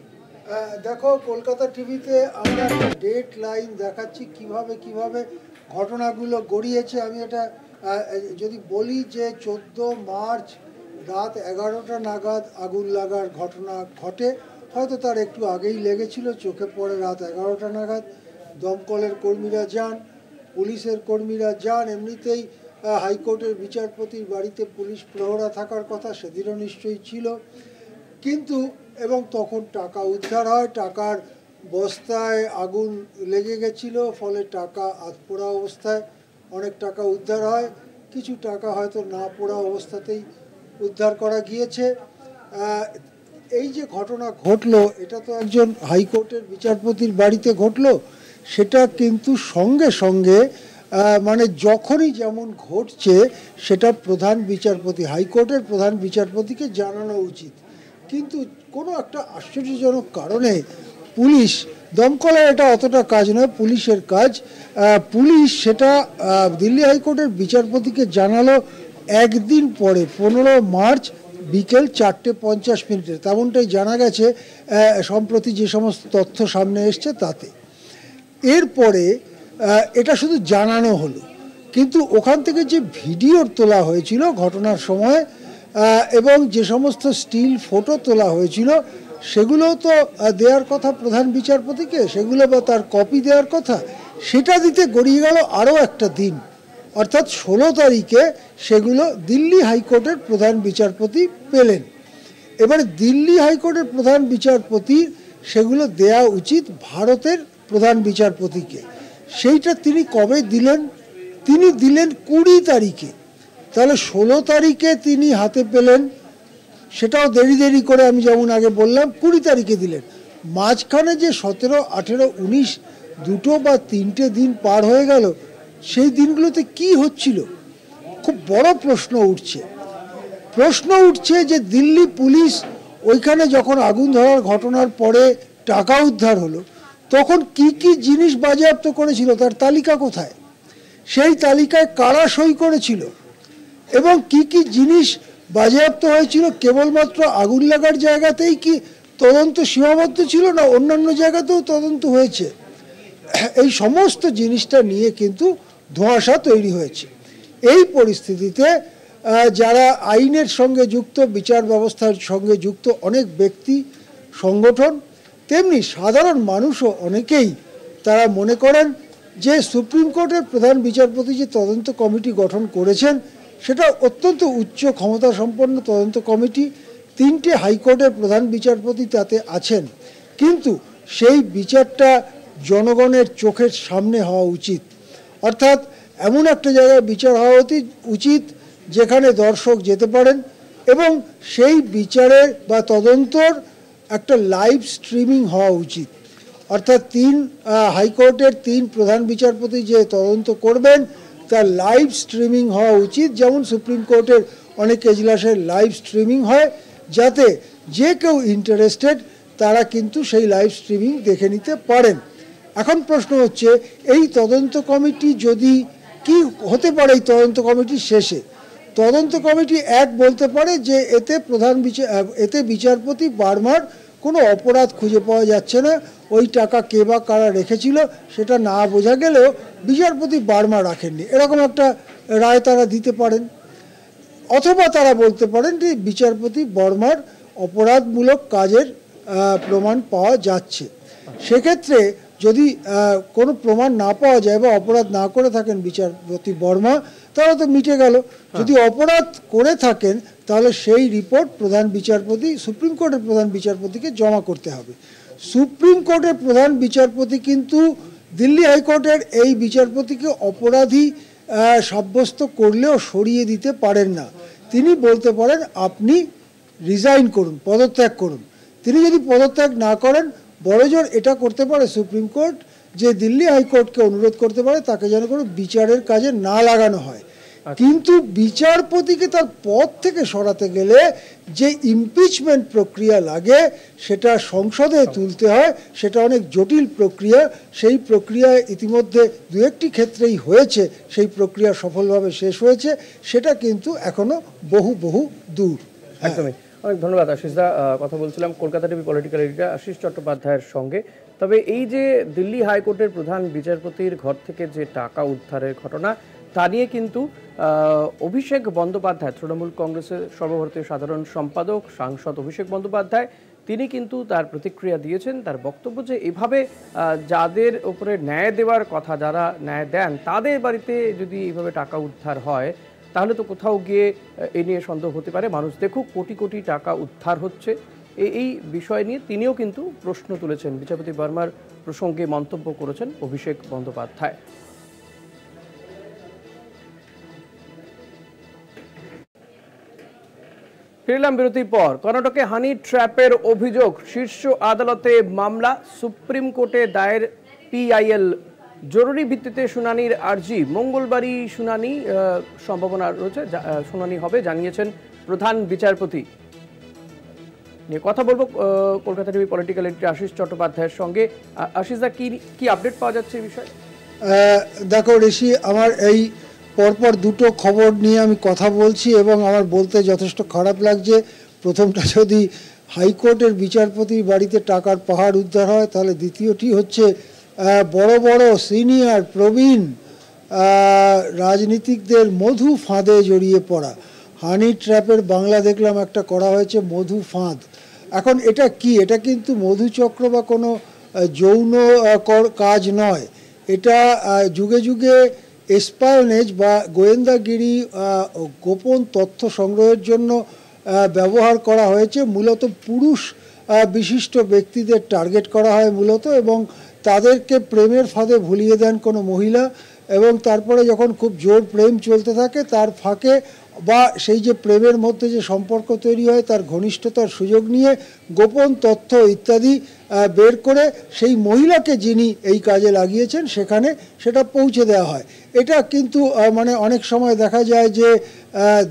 F: দেখো, কলকাতা টিভিতে আমরা একটা ডেট লাইন দেখাচ্ছি কিভাবে ঘটনাগুলো গড়িয়েছে। আমি এটা যদি বলি যে 14 মার্চ রাত 11টা নাগাদ আগুন লাগার ঘটনা ঘটে, হয়তো তার একটু আগেই লেগেছিল, চোখে পড়ে রাত 11টা নাগাদ। দমকলের কর্মীরা যান, পুলিশের কর্মীরা যান। এমনিতেই হাইকোর্টের বিচারপতির বাড়িতে পুলিশ প্রহরা থাকার কথা, সেদিনও নিশ্চয়ই ছিল। কিন্তু এবং তখন টাকা উদ্ধার হয়, টাকার বস্তায় আগুন লেগে গেছিল, ফলে টাকা আধপোড়া অবস্থায় অনেক টাকা উদ্ধার হয়। কিছু টাকা হয়তো না পোড়া অবস্থাতেই উদ্ধার করা গিয়েছে। এই যে ঘটনা ঘটলো, এটা তো একজন হাইকোর্টের বিচারপতির বাড়িতে ঘটলো, সেটা কিন্তু সঙ্গে সঙ্গে মানে যখনই যেমন ঘটছে সেটা প্রধান বিচারপতি, হাইকোর্টের প্রধান বিচারপতিকে জানানো উচিত। কিন্তু কোনো একটা আশ্চর্যজনক কারণে পুলিশ, দমকলের এটা অতটা কাজ নয়, পুলিশের কাজ, পুলিশ সেটা দিল্লি হাইকোর্টের বিচারপতিকে জানালো একদিন পরে, 15 মার্চ বিকেল 4:50। তেমনটাই জানা গেছে সম্প্রতি যে সমস্ত তথ্য সামনে এসছে তাতে। এরপরে এটা শুধু জানানো হলো, কিন্তু ওখান থেকে যে ভিডিও তোলা হয়েছিল ঘটনার সময় এবং যে সমস্ত স্টিল ফটো তোলা হয়েছিল, সেগুলো তো দেওয়ার কথা প্রধান বিচারপতিকে, সেগুলো বা তার কপি দেওয়ার কথা, সেটা দিতে গড়িয়ে গেল আরও একটা দিন, অর্থাৎ 16 তারিখে সেগুলো দিল্লি হাইকোর্টের প্রধান বিচারপতি পেলেন। এবারে দিল্লি হাইকোর্টের প্রধান বিচারপতি সেগুলো দেয়া উচিত ভারতের প্রধান বিচারপতিকে। সেইটা তিনি কবে দিলেন? তিনি দিলেন 20 তারিখে। তাহলে 16 তারিখে তিনি হাতে পেলেন, সেটাও দেরি করে, আমি যেমন আগে বললাম 20 তারিখে দিলেন। মাঝখানে যে 17, 18, 19 দুটো বা তিনটে দিন পার হয়ে গেল, সেই দিনগুলোতে কি হচ্ছিল? খুব বড় প্রশ্ন উঠছে যে দিল্লি পুলিশ ওইখানে যখন আগুন ধরার ঘটনার পরে টাকা উদ্ধার হলো, তখন কি কি জিনিস বাজেয়াপ্ত করেছিল, তার তালিকা কোথায়? সেই তালিকায় কারা সই করেছিল এবং কি কি জিনিস বাজেয়াপ্ত হয়েছিল, কেবলমাত্র আগুন লাগার জায়গাতেই কি তদন্ত সীমাবদ্ধ ছিল না অন্যান্য জায়গাতেও তদন্ত হয়েছে, এই সমস্ত জিনিসটা নিয়ে কিন্তু ধোঁয়াশা তৈরি হয়েছে। এই পরিস্থিতিতে যারা আইনের সঙ্গে যুক্ত, বিচার ব্যবস্থার সঙ্গে যুক্ত অনেক ব্যক্তি সংগঠন, তেমনি সাধারণ মানুষও অনেকেই তারা মনে করেন যে সুপ্রিম কোর্টের প্রধান বিচারপতি যে তদন্ত কমিটি গঠন করেছেন সেটা অত্যন্ত উচ্চ ক্ষমতা সম্পন্ন তদন্ত কমিটি, 3টে হাইকোর্টের প্রধান বিচারপতি তাতে আছেন, কিন্তু সেই বিচারটা জনগণের চোখের সামনে হওয়া উচিত। অর্থাৎ এমন একটা জায়গায় বিচার হওয়া উচিত যেখানে দর্শক যেতে পারেন এবং সেই বিচারের বা তদন্তর একটা লাইভ স্ট্রিমিং হওয়া উচিত। অর্থাৎ হাইকোর্টের 3 প্রধান বিচারপতি যে তদন্ত করবেন তার লাইভ স্ট্রিমিং হওয়া উচিত, যেমন সুপ্রিম কোর্টের অনেক এজলাসের লাইভ স্ট্রিমিং হয়, যাতে যে কেউ ইন্টারেস্টেড তারা কিন্তু সেই লাইভ স্ট্রিমিং দেখে নিতে পারেন। এখন প্রশ্ন হচ্ছে এই তদন্ত কমিটি যদি কি হতে পারে, এই তদন্ত কমিটির শেষে তদন্ত কমিটি বলতে পারে যে এতে বিচারপতি বার্মার কোনো অপরাধ খুঁজে পাওয়া যাচ্ছে না, ওই টাকা কে বা কারা রেখেছিল সেটা না বোঝা গেলেও বিচারপতি বার্মা রাখেননি, এরকম একটা রায় তারা দিতে পারেন। অথবা তারা বলতে পারেন যে বিচারপতি বর্মার অপরাধমূলক কাজের প্রমাণ পাওয়া যাচ্ছে। সেক্ষেত্রে যদি কোনো প্রমাণ না পাওয়া যায় বা অপরাধ না করে থাকেন বিচারপতি বর্মা, তাহলে তো মিটে গেল। যদি অপরাধ করে থাকেন তাহলে সেই রিপোর্ট সুপ্রিম কোর্টের প্রধান বিচারপতিকে জমা করতে হবে। সুপ্রিম কোর্টের প্রধান বিচারপতি কিন্তু দিল্লি হাইকোর্টের এই বিচারপতিকে অপরাধী সাব্যস্ত করলেও সরিয়ে দিতে পারেন না। তিনি বলতে পারেন আপনি রিজাইন করুন, পদত্যাগ করুন। তিনি যদি পদত্যাগ না করেন, বড়জোর এটা করতে পারে সুপ্রিম কোর্ট যে দিল্লি হাইকোর্টকে অনুরোধ করতে পারে তাকে যেন কোনো বিচারের কাজে না লাগানো হয়। কিন্তু বিচারপতিকে তার পদ থেকে সরাতে গেলে যে ইমপিচমেন্ট প্রক্রিয়া লাগে সেটা সংসদে তুলতে হয়, সেটা অনেক জটিল প্রক্রিয়া। সেই প্রক্রিয়া ইতিমধ্যে 2-1টি ক্ষেত্রেই হয়েছে, সেই প্রক্রিয়া সফলভাবে শেষ হয়েছে, সেটা কিন্তু এখনো বহু দূর।
A: একদমই, অনেক ধন্যবাদ আশিসদা। কথা বলছিলাম Kolkata TV political editor Ashis চট্টোপাধ্যায়ের সঙ্গে। তবে এই যে দিল্লি হাইকোর্টের প্রধান বিচারপতির ঘর থেকে যে টাকা উদ্ধারের ঘটনা, তা নিয়ে কিন্তু অভিষেক বন্দ্যোপাধ্যায়, তৃণমূল কংগ্রেসের সর্বভারতীয় সাধারণ সম্পাদক সাংসদ অভিষেক বন্দ্যোপাধ্যায়, তিনি কিন্তু তার প্রতিক্রিয়া দিয়েছেন। তার বক্তব্য যে এভাবে যাদের উপরে ন্যায় দেওয়ার কথা, যারা ন্যায় দেন, তাদের বাড়িতে যদি এইভাবে টাকা উদ্ধার হয় তাহলে তো কোথাও গিয়ে এ নিয়ে সন্দেহ হতে পারে। মানুষ দেখুক কোটি কোটি টাকা উদ্ধার হচ্ছে, এই বিষয় নিয়ে তিনিও কিন্তু প্রশ্ন তুলেছেন। বিচারপতি বর্মার প্রসঙ্গে মন্তব্য করেছেন অভিষেক বন্দ্যোপাধ্যায়। ফিরলাম বিরতির পর। কর্ণাটকে হানি ট্র্যাপের অভিযোগ, শীর্ষ আদালতে মামলা, সুপ্রিম কোর্টে দায়ের PIL, জরুরি ভিত্তিতে শুনানির আর্জি। মঙ্গলবারই শুনানি সম্ভাবনা রয়েছে, শুনানি হবে জানিয়েছেন প্রধান বিচারপতি। নিয়ে কথা বলবো Kolkata TV political editor Ashis চট্টোপাধ্যায়ের সঙ্গে। আশিসদা, কি আপডেট পাওয়া যাচ্ছে এই বিষয়ে?
F: দেখো ঋষি, আমার এই পরপর 2টো খবর নিয়ে আমি কথা বলছি এবং আমার বলতে যথেষ্ট খারাপ লাগছে। প্রথমটা, যদি হাইকোর্টের বিচারপতির বাড়িতে টাকার পাহাড় উদ্ধার হয়, তাহলে দ্বিতীয়টি হচ্ছে বড় সিনিয়র প্রবীণ রাজনীতিকদের মধু ফাঁদে জড়িয়ে পড়া। হানি ট্র্যাপের বাংলা দেখলাম একটা করা হয়েছে, মধু ফাঁদ। এখন এটা কি? এটা কিন্তু মধুচক্র বা কোনো যৌন কাজ নয়। এটা যুগে যুগে এসপায়োনেজ বা গোয়েন্দাগিরি, গোপন তথ্য সংগ্রহের জন্য ব্যবহার করা হয়েছে। মূলত পুরুষ বিশিষ্ট ব্যক্তিদের টার্গেট করা হয় মূলত, এবং তাদেরকে প্রেমের ফাঁদে ভুলিয়ে দেন কোনো মহিলা, এবং তারপরে যখন খুব জোর প্রেম চলতে থাকে তার ফাঁকে বা সেই যে প্রেমের মধ্যে যে সম্পর্ক তৈরি হয় তার ঘনিষ্ঠতার সুযোগ নিয়ে গোপন তথ্য ইত্যাদি বের করে সেই মহিলাকে যিনি এই কাজে লাগিয়েছেন সেখানে সেটা পৌঁছে দেওয়া হয়। এটা কিন্তু মানে অনেক সময় দেখা যায় যে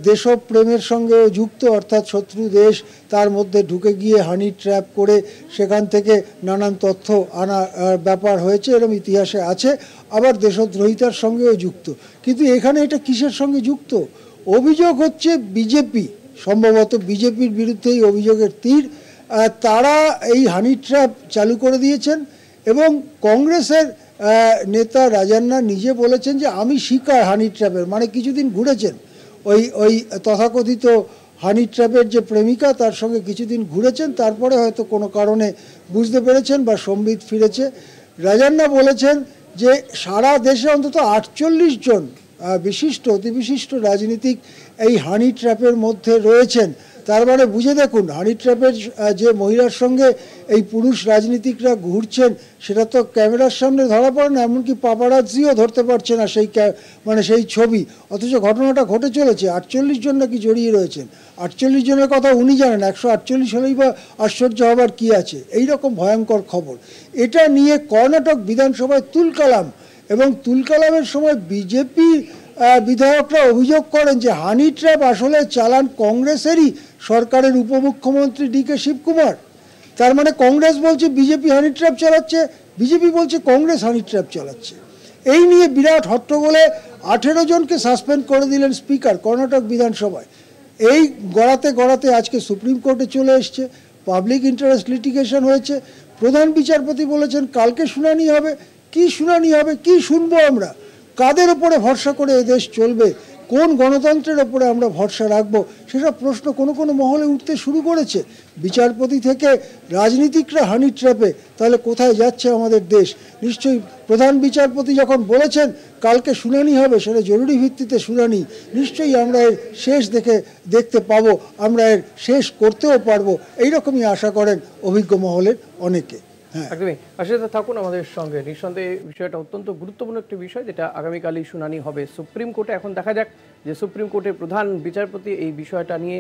F: দেশপ্রেমের সঙ্গেও যুক্ত, অর্থাৎ শত্রু দেশ তার মধ্যে ঢুকে গিয়ে হানি ট্র্যাপ করে সেখান থেকে নানান তথ্য আনা ব্যাপার হয়েছে, এরকম ইতিহাসে আছে। আবার দেশদ্রোহিতার সঙ্গেও যুক্ত। কিন্তু এখানে এটা কিসের সঙ্গে যুক্ত? অভিযোগ হচ্ছে বিজেপি, সম্ভবত বিজেপির বিরুদ্ধেই অভিযোগের তীর। তারা এই হানি ট্র্যাপ চালু করে দিয়েছেন এবং কংগ্রেসের নেতা রাজান্না নিজে বলেছেন যে আমি শিকার হানি ট্র্যাপের, মানে কিছুদিন ঘুরেছেন ওই তথাকথিত হানি ট্র্যাপের যে প্রেমিকা তার সঙ্গে কিছুদিন ঘুরেছেন, তারপরে হয়তো কোনো কারণে বুঝতে পেরেছেন বা সম্বিত ফিরেছে। রাজান্না বলেছেন যে সারা দেশে অন্তত 48 জন বিশিষ্ট অতি বিশিষ্ট রাজনীতিক এই হানি ট্র্যাপের মধ্যে রয়েছেন। তার মানে বুঝে দেখুন, হানি ট্র্যাপের যে মহিলার সঙ্গে এই পুরুষ রাজনীতিকরা ঘুরছেন সেটা তো ক্যামেরার সামনে ধরা পড়ে না, এমনকি পাপারাজ্জিও ধরতে পারছে না সেই ছবি, অথচ ঘটনাটা ঘটে চলেছে। 48 জন নাকি জড়িয়ে রয়েছেন। 48 জনের কথা উনি জানেন, 148 হলেই বা আশ্চর্য হবার কি আছে? এই রকম ভয়ঙ্কর খবর। এটা নিয়ে কর্ণাটক বিধানসভায় তুলকালাম, এবং তুলকালামের সময় বিজেপি বিধায়করা অভিযোগ করেন যে হানি ট্র্যাপ আসলে চালান কংগ্রেসেরই সরকারের উপমুখ্যমন্ত্রী ডি.কে শিবকুমার। তার মানে কংগ্রেস বলছে বিজেপি হানি ট্র্যাপ চালাচ্ছে, বিজেপি বলছে কংগ্রেস হানি ট্র্যাপ চালাচ্ছে। এই নিয়ে বিরাট হট্টগোলে 18 জনকে সাসপেন্ড করে দিলেন স্পিকার কর্ণাটক বিধানসভায়। এই গড়াতে আজকে সুপ্রিম কোর্টে চলে এসছে, পাবলিক ইন্টারেস্ট লিটিগেশন হয়েছে। প্রধান বিচারপতি বলেছেন কালকে শুনানি হবে। কি শুনানি হবে? কি শুনবো আমরা? কাদের ওপরে ভরসা করে এদেশ চলবে? কোন গণতন্ত্রের ওপরে আমরা ভরসা রাখবো? সেসব প্রশ্ন কোনো মহলে উঠতে শুরু করেছে। বিচারপতি থেকে রাজনীতিকরা হানি ট্র্যাপে, তাহলে কোথায় যাচ্ছে আমাদের দেশ? নিশ্চয়ই প্রধান বিচারপতি যখন বলেছেন কালকে শুনানি হবে, সেটা জরুরি ভিত্তিতে শুনানি, নিশ্চয়ই আমরা এর শেষ দেখতে পাবো, আমরা এর শেষ করতেও পারবো, এইরকমই আশা করেন অভিজ্ঞ মহলের অনেকে।
A: একদমই আশীর্বাদ থাকুন আমাদের সঙ্গে। নিঃসন্দেহে বিষয়টা অত্যন্ত গুরুত্বপূর্ণ একটি বিষয়, যেটা আগামীকালই শুনানি হবে সুপ্রিম কোর্টে। এখন দেখা যাক যে সুপ্রিম কোর্টের প্রধান বিচারপতি এই বিষয়টা নিয়ে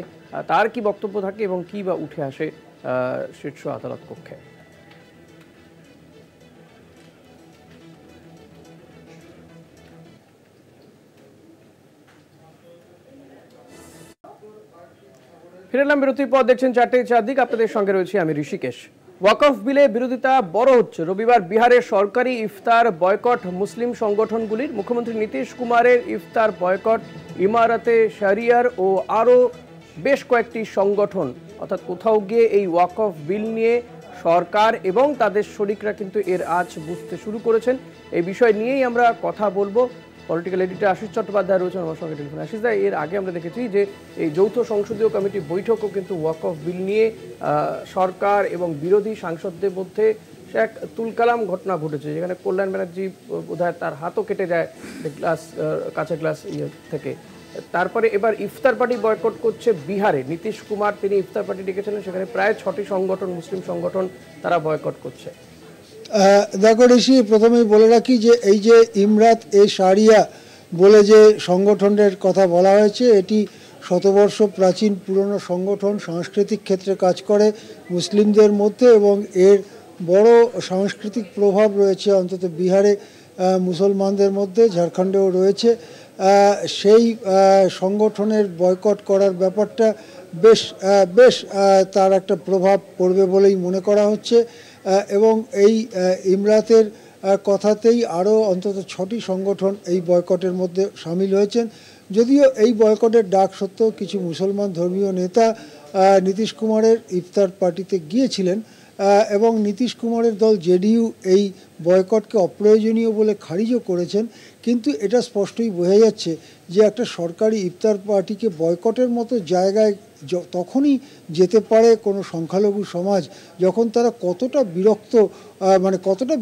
A: তার কি বক্তব্য থাকে এবং কি বা উঠে আসে শীর্ষ আদালত কক্ষে। ফিরে এলাম বিরতির পর, দেখছেন 4টের চারদিক। আপনাদের সঙ্গে রয়েছি আমি ঋষিকেশ। ওয়াকফ বিলে বিরোধিতা বড় হচ্ছে। রবিবার বিহারের সরকারি ইফতার বয়কট মুসলিম সংগঠনগুলির। মুখ্যমন্ত্রী নীতিশ কুমারের ইফতার বয়কট ইমারাতে শরিয়ার ও আরও বেশ কয়েকটি সংগঠন, অর্থাৎ কোথাও গিয়ে এই ওয়াকফ বিল নিয়ে সরকার এবং তাদের শরিকরা কিন্তু এর আজ বুঝতে শুরু করেছেন। এই বিষয় নিয়েই আমরা কথা বলবো। পলিটিক্যাল এডিটর আশিস চট্টোপাধ্যায় রয়েছেন আমার সঙ্গে টেলিফোনে। আশিস দা, এর আগে আমরা দেখেছি যে এই যৌথ সংসদীয় কমিটির বৈঠকও কিন্তু ওয়াকফ বিল নিয়ে সরকার এবং বিরোধী সাংসদদের মধ্যে সে এক তুলকালাম ঘটনা ঘটেছে, যেখানে কল্যাণ ব্যানার্জি বোধহয় তার হাতও কেটে যায় কাঁচের গ্লাস থেকে। তারপরে এবার ইফতার পার্টি বয়কট করছে বিহারে। নীতিশ কুমার তিনি ইফতার পার্টি ডেকেছিলেন, সেখানে প্রায় 6টি সংগঠন, মুসলিম সংগঠন, তারা বয়কট করছে।
F: দেখো ঋষি, প্রথমেই বলে রাখি যে এই যে ইমরাত এ শারিয়া বলে যে সংগঠনের কথা বলা হয়েছে, এটি শতবর্ষ প্রাচীন পুরনো সংগঠন, সাংস্কৃতিক ক্ষেত্রে কাজ করে মুসলিমদের মধ্যে, এবং এর বড় সাংস্কৃতিক প্রভাব রয়েছে অন্তত বিহারে মুসলমানদের মধ্যে, ঝাড়খণ্ডেও রয়েছে। সেই সংগঠনের বয়কট করার ব্যাপারটা বেশ তার একটা প্রভাব পড়বে বলেই মনে করা হচ্ছে। এবং এই ইমরাতের কথাতেই আরও অন্তত 6টি সংগঠন এই বয়কটের মধ্যে সামিল হয়েছেন। যদিও এই বয়কটের ডাক সত্ত্বেও কিছু মুসলমান ধর্মীয় নেতা নীতিশ কুমারের ইফতার পার্টিতে গিয়েছিলেন, এবং নীতিশ কুমারের দল জেডিইউ এই বয়কটকে অপ্রয়োজনীয় বলে খারিজও করেছেন। কিন্তু এটা স্পষ্টই বোঝা যাচ্ছে যে একটা সরকারি ইফতার পার্টিকে বয়কটের মতো জায়গায় তখনই যেতে পারে কোনো সংখ্যালঘু সমাজ যখন তারা কতটা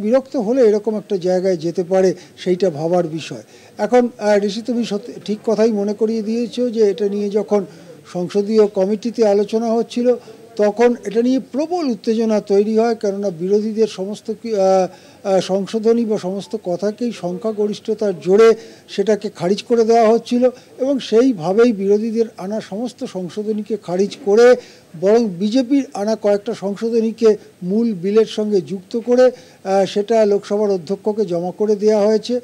F: বিরক্ত হলে এরকম একটা জায়গায় যেতে পারে, সেইটা ভাবার বিষয়। এখন ঋষি, তুমি সত্যি ঠিক কথাই মনে করিয়ে দিয়েছো যে এটা নিয়ে যখন সংসদীয় কমিটিতে আলোচনা হচ্ছিল তখন এটা নিয়ে প্রবল উত্তেজনা তৈরি হয়, কেননা বিরোধীদের সমস্ত সংশোধনী বা সমস্ত কথাকেই সংখ্যাগরিষ্ঠতার জোরে সেটাকে খারিজ করে দেওয়া হচ্ছিল এবং সেইভাবেই বিরোধীদের আনা সমস্ত সংশোধনীকে খারিজ করে বরং বিজেপির আনা কয়েকটা সংশোধনীকে মূল বিলের সঙ্গে যুক্ত করে সেটা লোকসভার অধ্যক্ষকে জমা করে দেওয়া হয়েছে।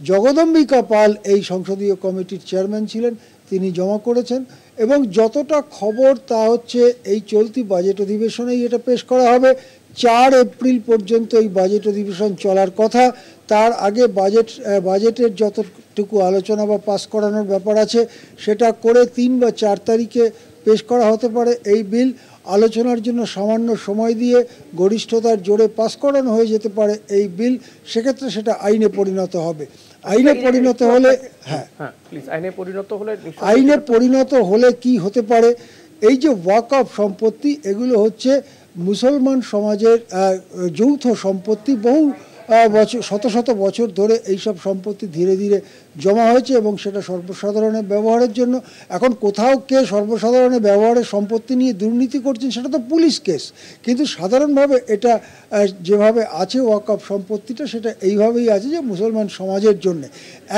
F: জগদম্বিকা পাল এই সংসদীয় কমিটির চেয়ারম্যান ছিলেন, তিনি জমা করেছেন এবং যতটা খবর তা হচ্ছে এই চলতি বাজেট অধিবেশনেই এটা পেশ করা হবে। 4 এপ্রিল পর্যন্ত এই বাজেট অধিবেশন চলার কথা। তার আগে বাজেটের যতটুকু আলোচনা বা পাস করানোর ব্যাপার আছে সেটা করে 3 বা 4 তারিখে পেশ করা হতে পারে এই বিল। আলোচনার জন্য সামান্য সময় দিয়ে গরিষ্ঠতার জোরে পাস করানো হয়ে যেতে পারে এই বিল, সেক্ষেত্রে সেটা আইনে পরিণত হবে। আইনে পরিণত হলে আইনে পরিণত হলে কি হতে পারে, এই যে ওয়াকফ সম্পত্তি এগুলো হচ্ছে মুসলমান সমাজের যৌথ সম্পত্তি। বহু শত শত বছর ধরে এইসব সম্পত্তি ধীরে ধীরে জমা হয়েছে এবং সেটা সর্বসাধারণের ব্যবহারের জন্য। এখন কোথাও কে সর্বসাধারণের ব্যবহারের সম্পত্তি নিয়ে দুর্নীতি করছেন সেটা তো পুলিশ কেস, কিন্তু সাধারণভাবে এটা যেভাবে আছে ওয়াকফ সম্পত্তিটা সেটা এইভাবেই আছে যে মুসলমান সমাজের জন্যে।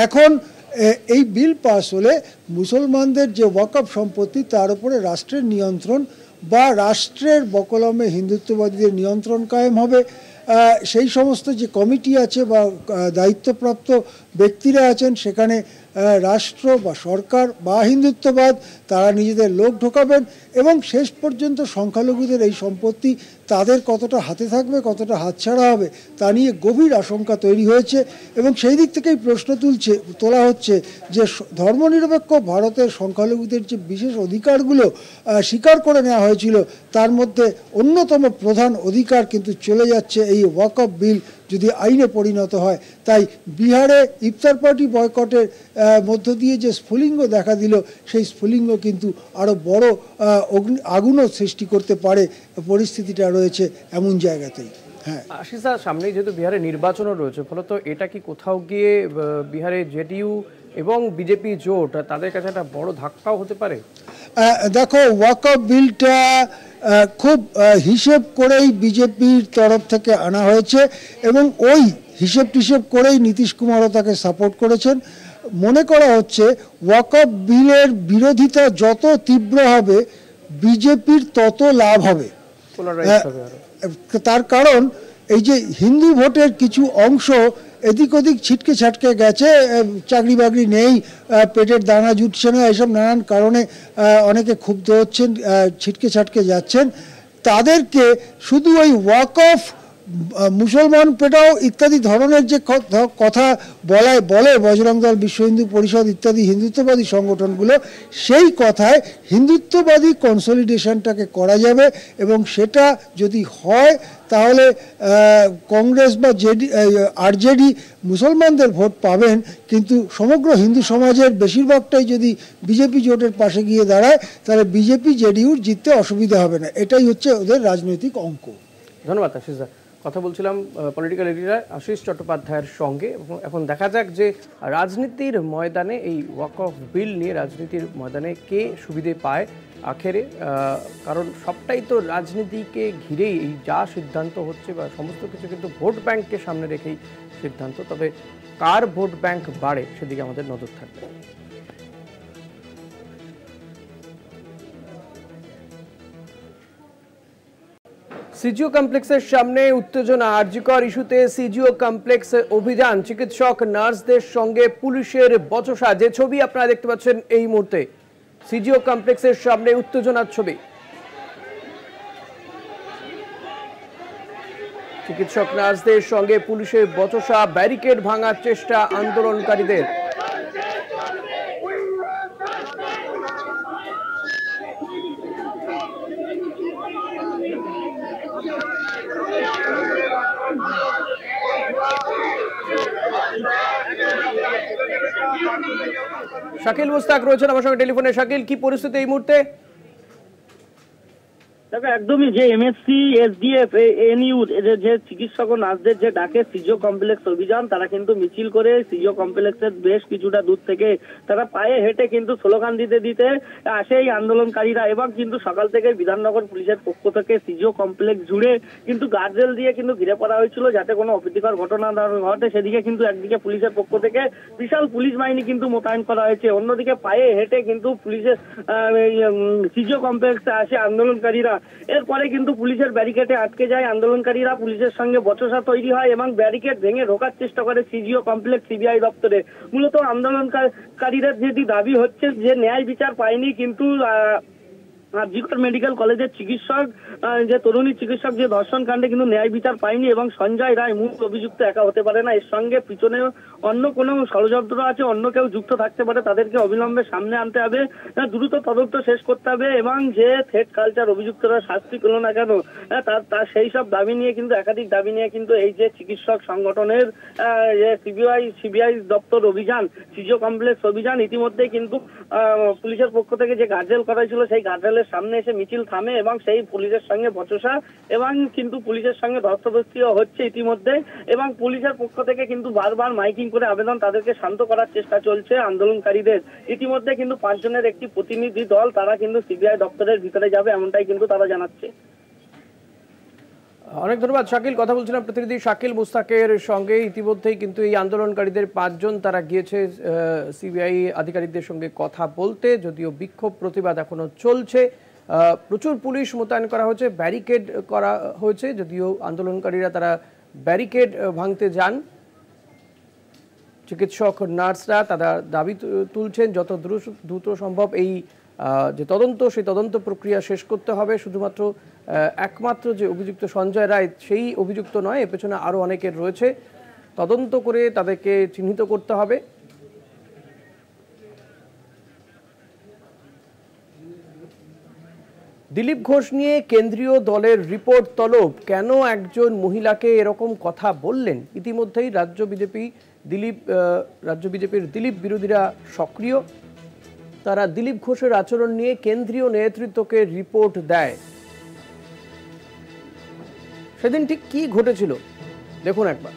F: এখন এই বিল পাস হলে মুসলমানদের যে ওয়াকফ সম্পত্তি তার উপরে রাষ্ট্রের নিয়ন্ত্রণ বা রাষ্ট্রের বকলমে হিন্দুত্ববাদীদের নিয়ন্ত্রণ কায়েম হবে। সেই সমস্ত যে কমিটি আছে বা দায়িত্বপ্রাপ্ত ব্যক্তিরা আছেন সেখানে রাষ্ট্র বা সরকার বা হিন্দুত্ববাদ তারা নিজেদের লোক ঢোকাবেন এবং শেষ পর্যন্ত সংখ্যালঘুদের এই সম্পত্তি তাদের কতটা হাতে থাকবে, কতটা হাতছাড়া হবে তা নিয়ে গভীর আশঙ্কা তৈরি হয়েছে এবং সেই দিক থেকেই প্রশ্ন তোলা হচ্ছে যে ধর্মনিরপেক্ষ ভারতের সংখ্যালঘুদের যে বিশেষ অধিকারগুলো স্বীকার করে নেওয়া হয়েছিল তার মধ্যে অন্যতম প্রধান অধিকার কিন্তু চলে যাচ্ছে এই ওয়াকফ বিল যদি আইনে পরিণত হয়। তাই বিহারে ইফতার পার্টি বয়কটের মধ্য দিয়ে যে স্ফুলিঙ্গ দেখা দিল সেই স্ফুলিঙ্গ কিন্তু আরও বড় আগুনও সৃষ্টি করতে পারে, পরিস্থিতিটা রয়েছে এমন জায়গাতেই। হ্যাঁ
A: আশিস দা, সামনেই যেহেতু বিহারে নির্বাচনও রয়েছে, ফলত এটা কি কোথাও গিয়ে বিহারে জেডিইউ এবং বিজেপি জোট তাদের কাছে একটা বড় ধাক্কাও হতে পারে?
F: দেখো, ওয়াকফ বিলটা খুব হিসেব করেই বিজেপির তরফ থেকে আনা হয়েছে এবং ওই হিসেব করেই নীতিশ কুমারও তাকে সাপোর্ট করেছেন। মনে করা হচ্ছে ওয়াকফ বিলের বিরোধিতা যত তীব্র হবে বিজেপির তত লাভ হবে। তার কারণ এই যে হিন্দু ভোটের কিছু অংশ এদিক ওদিক ছিটকে ছাটকে গেছে, চাকরি বাকরি নেই, পেটের দানা জুটছে না, এসব নানান কারণে অনেকে ক্ষুব্ধ হচ্ছেন, ছিটকে ছাটকে যাচ্ছেন। তাদেরকে শুধু ওই ওয়াকফ মুসলমান পেটাও ইত্যাদি ধরনের যে কথা বলে বজরং দল, বিশ্ব হিন্দু পরিষদ ইত্যাদি হিন্দুত্ববাদী সংগঠনগুলো, সেই কথায় হিন্দুত্ববাদী কনসলিডেশনটাকে করা যাবে এবং সেটা যদি হয় তাহলে কংগ্রেস বা আরজেডি মুসলমানদের ভোট পাবেন, কিন্তু সমগ্র হিন্দু সমাজের বেশিরভাগটাই যদি বিজেপি জোটের পাশে গিয়ে দাঁড়ায় তাহলে বিজেপি জেডিইউর জিততে অসুবিধা হবে না। এটাই হচ্ছে ওদের রাজনৈতিক অঙ্ক।
A: ধন্যবাদ আশিস দা। কথা বলছিলাম পলিটিক্যাল এডিটর আশিস চট্টোপাধ্যায়ের সঙ্গে। এখন দেখা যাক যে রাজনীতির ময়দানে এই ওয়াকফ বিল নিয়ে রাজনীতির ময়দানে কে সুবিধে পায় আখেরে, কারণ সবটাই তো রাজনীতিকে ঘিরেই এই যা সিদ্ধান্ত হচ্ছে বা সমস্ত কিছু কিন্তু ভোট ব্যাংককে সামনে রেখেই সিদ্ধান্ত। তবে কার ভোট ব্যাংক বাড়ে সেদিকে আমাদের নজর থাকবে। সিজিও কমপ্লেক্সের সামনে উত্তেজনা। আরজিকর ইস্যুতে সিজিও কমপ্লেক্স অভিযান, চিকিৎসক নার্সদের সঙ্গে পুলিশের বচসা। যে ছবি আপনারা দেখতে পাচ্ছেন এই মুহূর্তে সিজিও কমপ্লেক্সের সামনে উত্তেজনার ছবি। চিকিৎসক নার্সদের সঙ্গে পুলিশের বচসা, ব্যারিকেড ভাঙার চেষ্টা আন্দোলনকারীদের। শাকিল মুস্তাক রয়েছেন আমার সঙ্গে টেলিফোনে। শাকিল, কি পরিস্থিতি এই মুহূর্তে?
G: দেখো একদমই যে এমএসসি এসডিএফ এনইউ যে চিকিৎসক ও নার্সদের যে ডাকে সিজিও কমপ্লেক্স অভিযান, তারা কিন্তু মিছিল করে সিজিও কমপ্লেক্সের বেশ কিছুটা দূর থেকে তারা পায়ে হেঁটে কিন্তু স্লোগান দিতে দিতে আসে এই আন্দোলনকারীরা। এবং কিন্তু সকাল থেকে বিধাননগর পুলিশের পক্ষ থেকে সিজিও কমপ্লেক্স জুড়ে কিন্তু গার্ডরেল দিয়ে কিন্তু ঘিরে পড়া হয়েছিল যাতে কোনো অপ্রীতিকর ঘটনা না ঘটে। সেদিকে কিন্তু একদিকে পুলিশের পক্ষ থেকে বিশাল পুলিশ বাহিনী কিন্তু মোতায়েন করা হয়েছে, অন্যদিকে পায়ে হেঁটে কিন্তু পুলিশের সিজিও কমপ্লেক্সে আসে আন্দোলনকারীরা। এরপরে কিন্তু পুলিশের ব্যারিকেডে আটকে যায় আন্দোলনকারীরা, পুলিশের সঙ্গে বচসা তৈরি হয় এবং ব্যারিকেড ভেঙে ঢোকার চেষ্টা করে সিজিও কমপ্লেক্স সিবিআই দপ্তরে। মূলত আন্দোলনকারীদের যেটি দাবি হচ্ছে যে ন্যায় বিচার পায়নি, কিন্তু জিকর মেডিকেল কলেজের চিকিৎসক যে তরুণী চিকিৎসক যে ধর্ষণ কাণ্ডে কিন্তু ন্যায় বিচার পায়নি এবং সঞ্জয় রায় মূল অভিযুক্ত একা হতে পারে না, এর সঙ্গে পিছনে অন্য কোনো ষড়যন্ত্র আছে, অন্য কেউ যুক্ত থাকতে পারে, তাদেরকে অবিলম্বে সামনে আনতে হবে, দ্রুত তদন্ত শেষ করতে হবে এবং যে থ্রেড কালচার অভিযুক্তরা শাস্তি পেল না কেন তার সেই সব দাবি নিয়ে কিন্তু একাধিক দাবি নিয়ে কিন্তু এই যে চিকিৎসক সংগঠনের সিবিআই দপ্তর অভিযান সিজিও কমপ্লেক্স অভিযান ইতিমধ্যে কিন্তু পুলিশের পক্ষ থেকে যে গার্ডরেল করা ছিল সেই গার্ডরেলের সামনে এসে মিছিল থামে এবং সেই পুলিশের সঙ্গে বচসা এবং কিন্তু পুলিশের সঙ্গে ধস্তাধস্তিও হচ্ছে ইতিমধ্যে। এবং পুলিশের পক্ষ থেকে কিন্তু বারবার মাইকিং করে আবেদন তাদেরকে শান্ত করার চেষ্টা চলছে আন্দোলনকারীদের। ইতিমধ্যে কিন্তু 5 জনের একটি প্রতিনিধি দল তারা কিন্তু সিবিআই দপ্তরের ভিতরে যাবে এমনটাই কিন্তু তারা জানাচ্ছে।
A: অনেক ধন্যবাদ শাকিল। কথা বলছিলাম প্রতিনিধি শাকিল মুস্তাকের সঙ্গে। ইতিমধ্যেই কিন্তু এই আন্দোলনকারীদের 5 জন তারা গিয়েছে সিবিআই আধিকারিকদের সঙ্গে কথা বলতে, যদিও বিক্ষোভ প্রতিবাদ এখনো চলছে। প্রচুর পুলিশ মোতায়েন করা হয়েছে, ব্যারিকেড করা হয়েছে, যদিও আন্দোলনকারীরা তারা ব্যারিকেড ভাঙতে যান। চিকিৎসক নার্সরা তারা দাবি তুলছেন যত দ্রুত সম্ভব এই যে তদন্ত সেই তদন্ত প্রক্রিয়া শেষ করতে হবে। শুধুমাত্র একমাত্র যে অভিযুক্ত সঞ্জয় রায় সেই অভিযুক্ত নয়, এর পেছনে আরও অনেকের রয়েছে, তদন্ত করে তাদেরকে চিহ্নিত করতে হবে। দিলীপ ঘোষ নিয়ে কেন্দ্রীয় দলের রিপোর্ট তলব, কেন একজন মহিলাকে এরকম কথা বললেন? ইতিমধ্যেই রাজ্য বিজেপির দিলীপ বিরোধীরা সক্রিয়, তারা দিলীপ ঘোষের আচরণ নিয়ে কেন্দ্রীয় নেতৃত্বকে রিপোর্ট দেয়। সেদিন ঠিক কি ঘটেছিল দেখুন একবার।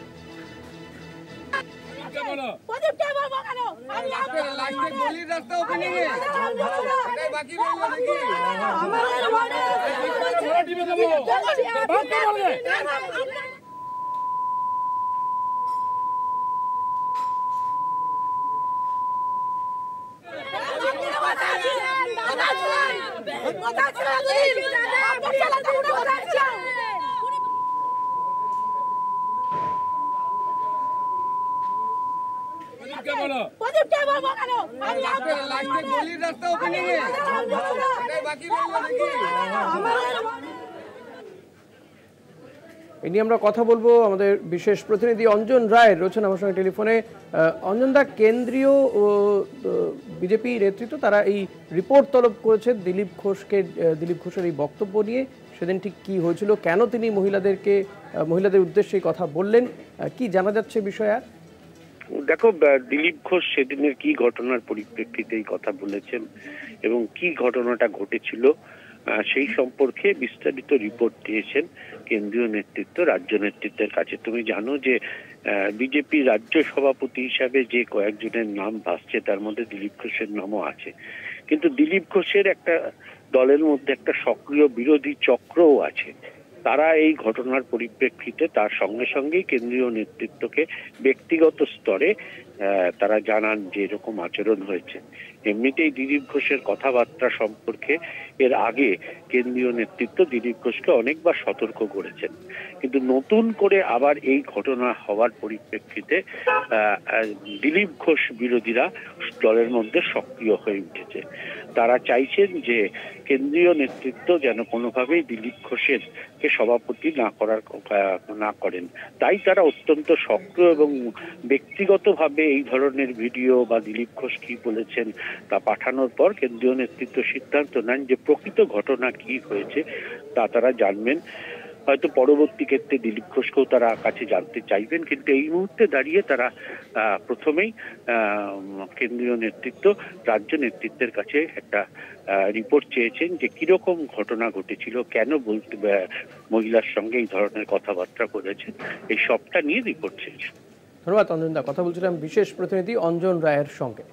A: এই নিয়ে আমরা কথা বলবো, আমাদের বিশেষ প্রতিনিধি অঞ্জন রায় রয়েছেন আমার সঙ্গে টেলিফোনে। অঞ্জন দা, কেন্দ্রীয় বিজেপি নেতৃত্ব তারা এই রিপোর্ট তলব করেছে দিলীপ ঘোষের এই বক্তব্য নিয়ে। সেদিন ঠিক কি হয়েছিল, কেন তিনি মহিলাদের উদ্দেশ্যে কথা বললেন, কি জানা যাচ্ছে বিষয়? আর
H: দেখো, দিলীপ ঘোষ সেদিনের কি ঘটনার পরিপ্রেক্ষিতে এই কথা বলেছেন এবং কি ঘটনাটা ঘটেছিল সেই সম্পর্কে বিস্তারিত রিপোর্ট দিয়েছেন কেন্দ্রীয় নেতৃত্ব রাজ্য নেতৃত্বের কাছে। তুমি জানো যে বিজেপি রাজ্য সভাপতি হিসাবে যে কয়েকজনের নাম ভাসছে তার মধ্যে দিলীপ ঘোষের নামও আছে, কিন্তু দিলীপ ঘোষের একটা দলের মধ্যে একটা সক্রিয় বিরোধী চক্রও আছে। তারা এই ঘটনার পরিপ্রেক্ষিতে তার সঙ্গে সঙ্গেই কেন্দ্রীয় নেতৃত্বকে ব্যক্তিগত স্তরে তারা জানান যে এরকম আচরণ হয়েছে। এমনিতেই দিলীপ ঘোষের কথাবার্তা সম্পর্কে এর আগে কেন্দ্রীয় নেতৃত্ব দিলীপ ঘোষকে অনেকবার সতর্ক করেছেন, কিন্তু নতুন করে আবার এই ঘটনা হওয়ার পরিপ্রেক্ষিতে দিলীপ ঘোষ বিরোধীরা দলের মধ্যে সক্রিয় হয়ে উঠেছে। তারা চাইছেন যে কেন্দ্রীয় নেতৃত্ব যেন কোনোভাবেই দিলীপ ঘোষের কে সভাপতি না করেন। তাই তারা অত্যন্ত সক্রিয় এবং ব্যক্তিগতভাবে এই ধরনের ভিডিও বা দিলীপ ঘোষ কি বলেছেন তা পাঠানোর পর কেন্দ্রীয় নেতৃত্ব সিদ্ধান্ত নেন যে প্রকৃত ঘটনা কি হয়েছে তা তারা জানবেন। হয়তো পরবর্তী ক্ষেত্রে দিলীপ ঘোষকেও তারা কাছে জানতে চাইবেন, কিন্তু এই মুহূর্তে দাঁড়িয়ে তারা প্রথমেই কেন্দ্রীয় নেতৃত্ব, রাজ্য নেতৃত্বের কাছে একটা রিপোর্ট চেয়েছেন যে কিরকম ঘটনা ঘটেছিল, কেন বলতে মহিলার সঙ্গে এই ধরনের কথাবার্তা করেছেন, এই সবটা নিয়ে রিপোর্ট চেয়েছেন।
A: ধন্যবাদ অঞ্জন দা। কথা বলছিলাম বিশেষ প্রতিনিধি অঞ্জন রায়ের সঙ্গে।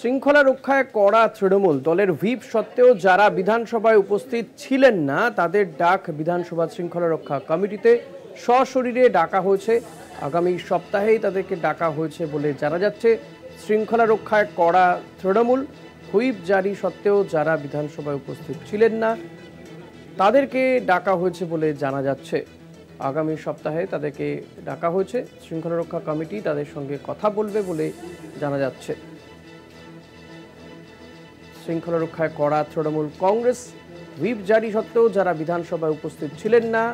A: শৃঙ্খলা রক্ষায় কড়া তৃণমূল দলের হুইপ সত্ত্বেও যারা বিধানসভায় উপস্থিত ছিলেন না তাদের ডাক বিধানসভা শৃঙ্খলা রক্ষা কমিটিতে সশরীরে ডাকা হয়েছে। আগামী সপ্তাহেই তাদেরকে ডাকা হয়েছে বলে জানা যাচ্ছে। শৃঙ্খলা রক্ষায় কড়া তৃণমূল, হুইপ জারি সত্ত্বেও যারা বিধানসভায় উপস্থিত ছিলেন না তাদেরকে ডাকা হয়েছে বলে জানা যাচ্ছে। আগামী সপ্তাহে তাদেরকে ডাকা হয়েছে। শৃঙ্খলা রক্ষা কমিটি তাদের সঙ্গে কথা বলবে বলে জানা যাচ্ছে। শৃঙ্খলা রক্ষায় কড়া তৃণমূল কংগ্রেস, হুইপ জারি সত্ত্বেও যারা বিধানসভায় উপস্থিত ছিলেন না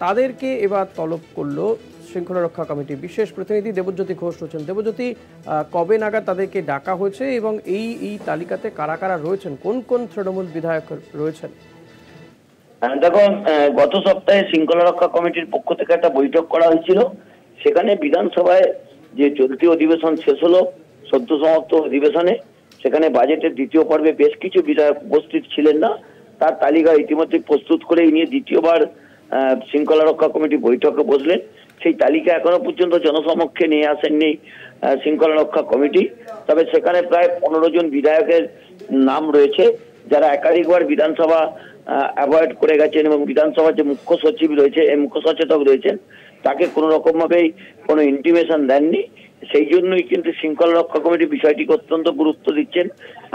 A: তাদেরকে এবার তলব করলো শৃঙ্খলা রক্ষা কমিটির বিশেষ প্রতিনিধি দেবজ্যোতি ঘোষ রয়েছেন। দেবজ্যোতি, কবে নাগাদ তাদেরকে ডাকা হয়েছে এবং এই তালিকাতে কারা কারা রয়েছেন, কোন কোন তৃণমূল বিধায়ক রয়েছেন?
I: দেখো, গত সপ্তাহে শৃঙ্খলা রক্ষা কমিটির পক্ষ থেকে একটা বৈঠক করা হয়েছিল। সেখানে বিধানসভায় যে চলতি অধিবেশন শেষ হলো, সদ্য সমাপ্ত অধিবেশনে, সেখানে বাজেটের দ্বিতীয় পর্বে বেশ কিছু বিধায়ক উপস্থিত ছিলেন না। তার তালিকা ইতিমধ্যে প্রস্তুত করে নিয়ে দ্বিতীয়বার শৃঙ্খলা রক্ষা কমিটি বৈঠকে বসলেন। সেই তালিকা এখনো পর্যন্ত জনসমক্ষে নিয়ে আসেননি শৃঙ্খলা রক্ষা কমিটি। তবে সেখানে প্রায় 15 জন বিধায়কের নাম রয়েছে যারা একাধিকবার বিধানসভা অ্যাভয়েড করে গেছেন এবং বিধানসভার যে মুখ্য সচিব রয়েছে, মুখ্য সচেতক রয়েছেন, তাকে কোনো রকম ভাবেই কোনো ইন্টিমেশন দেননি। সেই জন্যই কিন্তু শৃঙ্খলা রক্ষা কমিটি বিষয়টিকে অত্যন্ত গুরুত্ব দিচ্ছেন।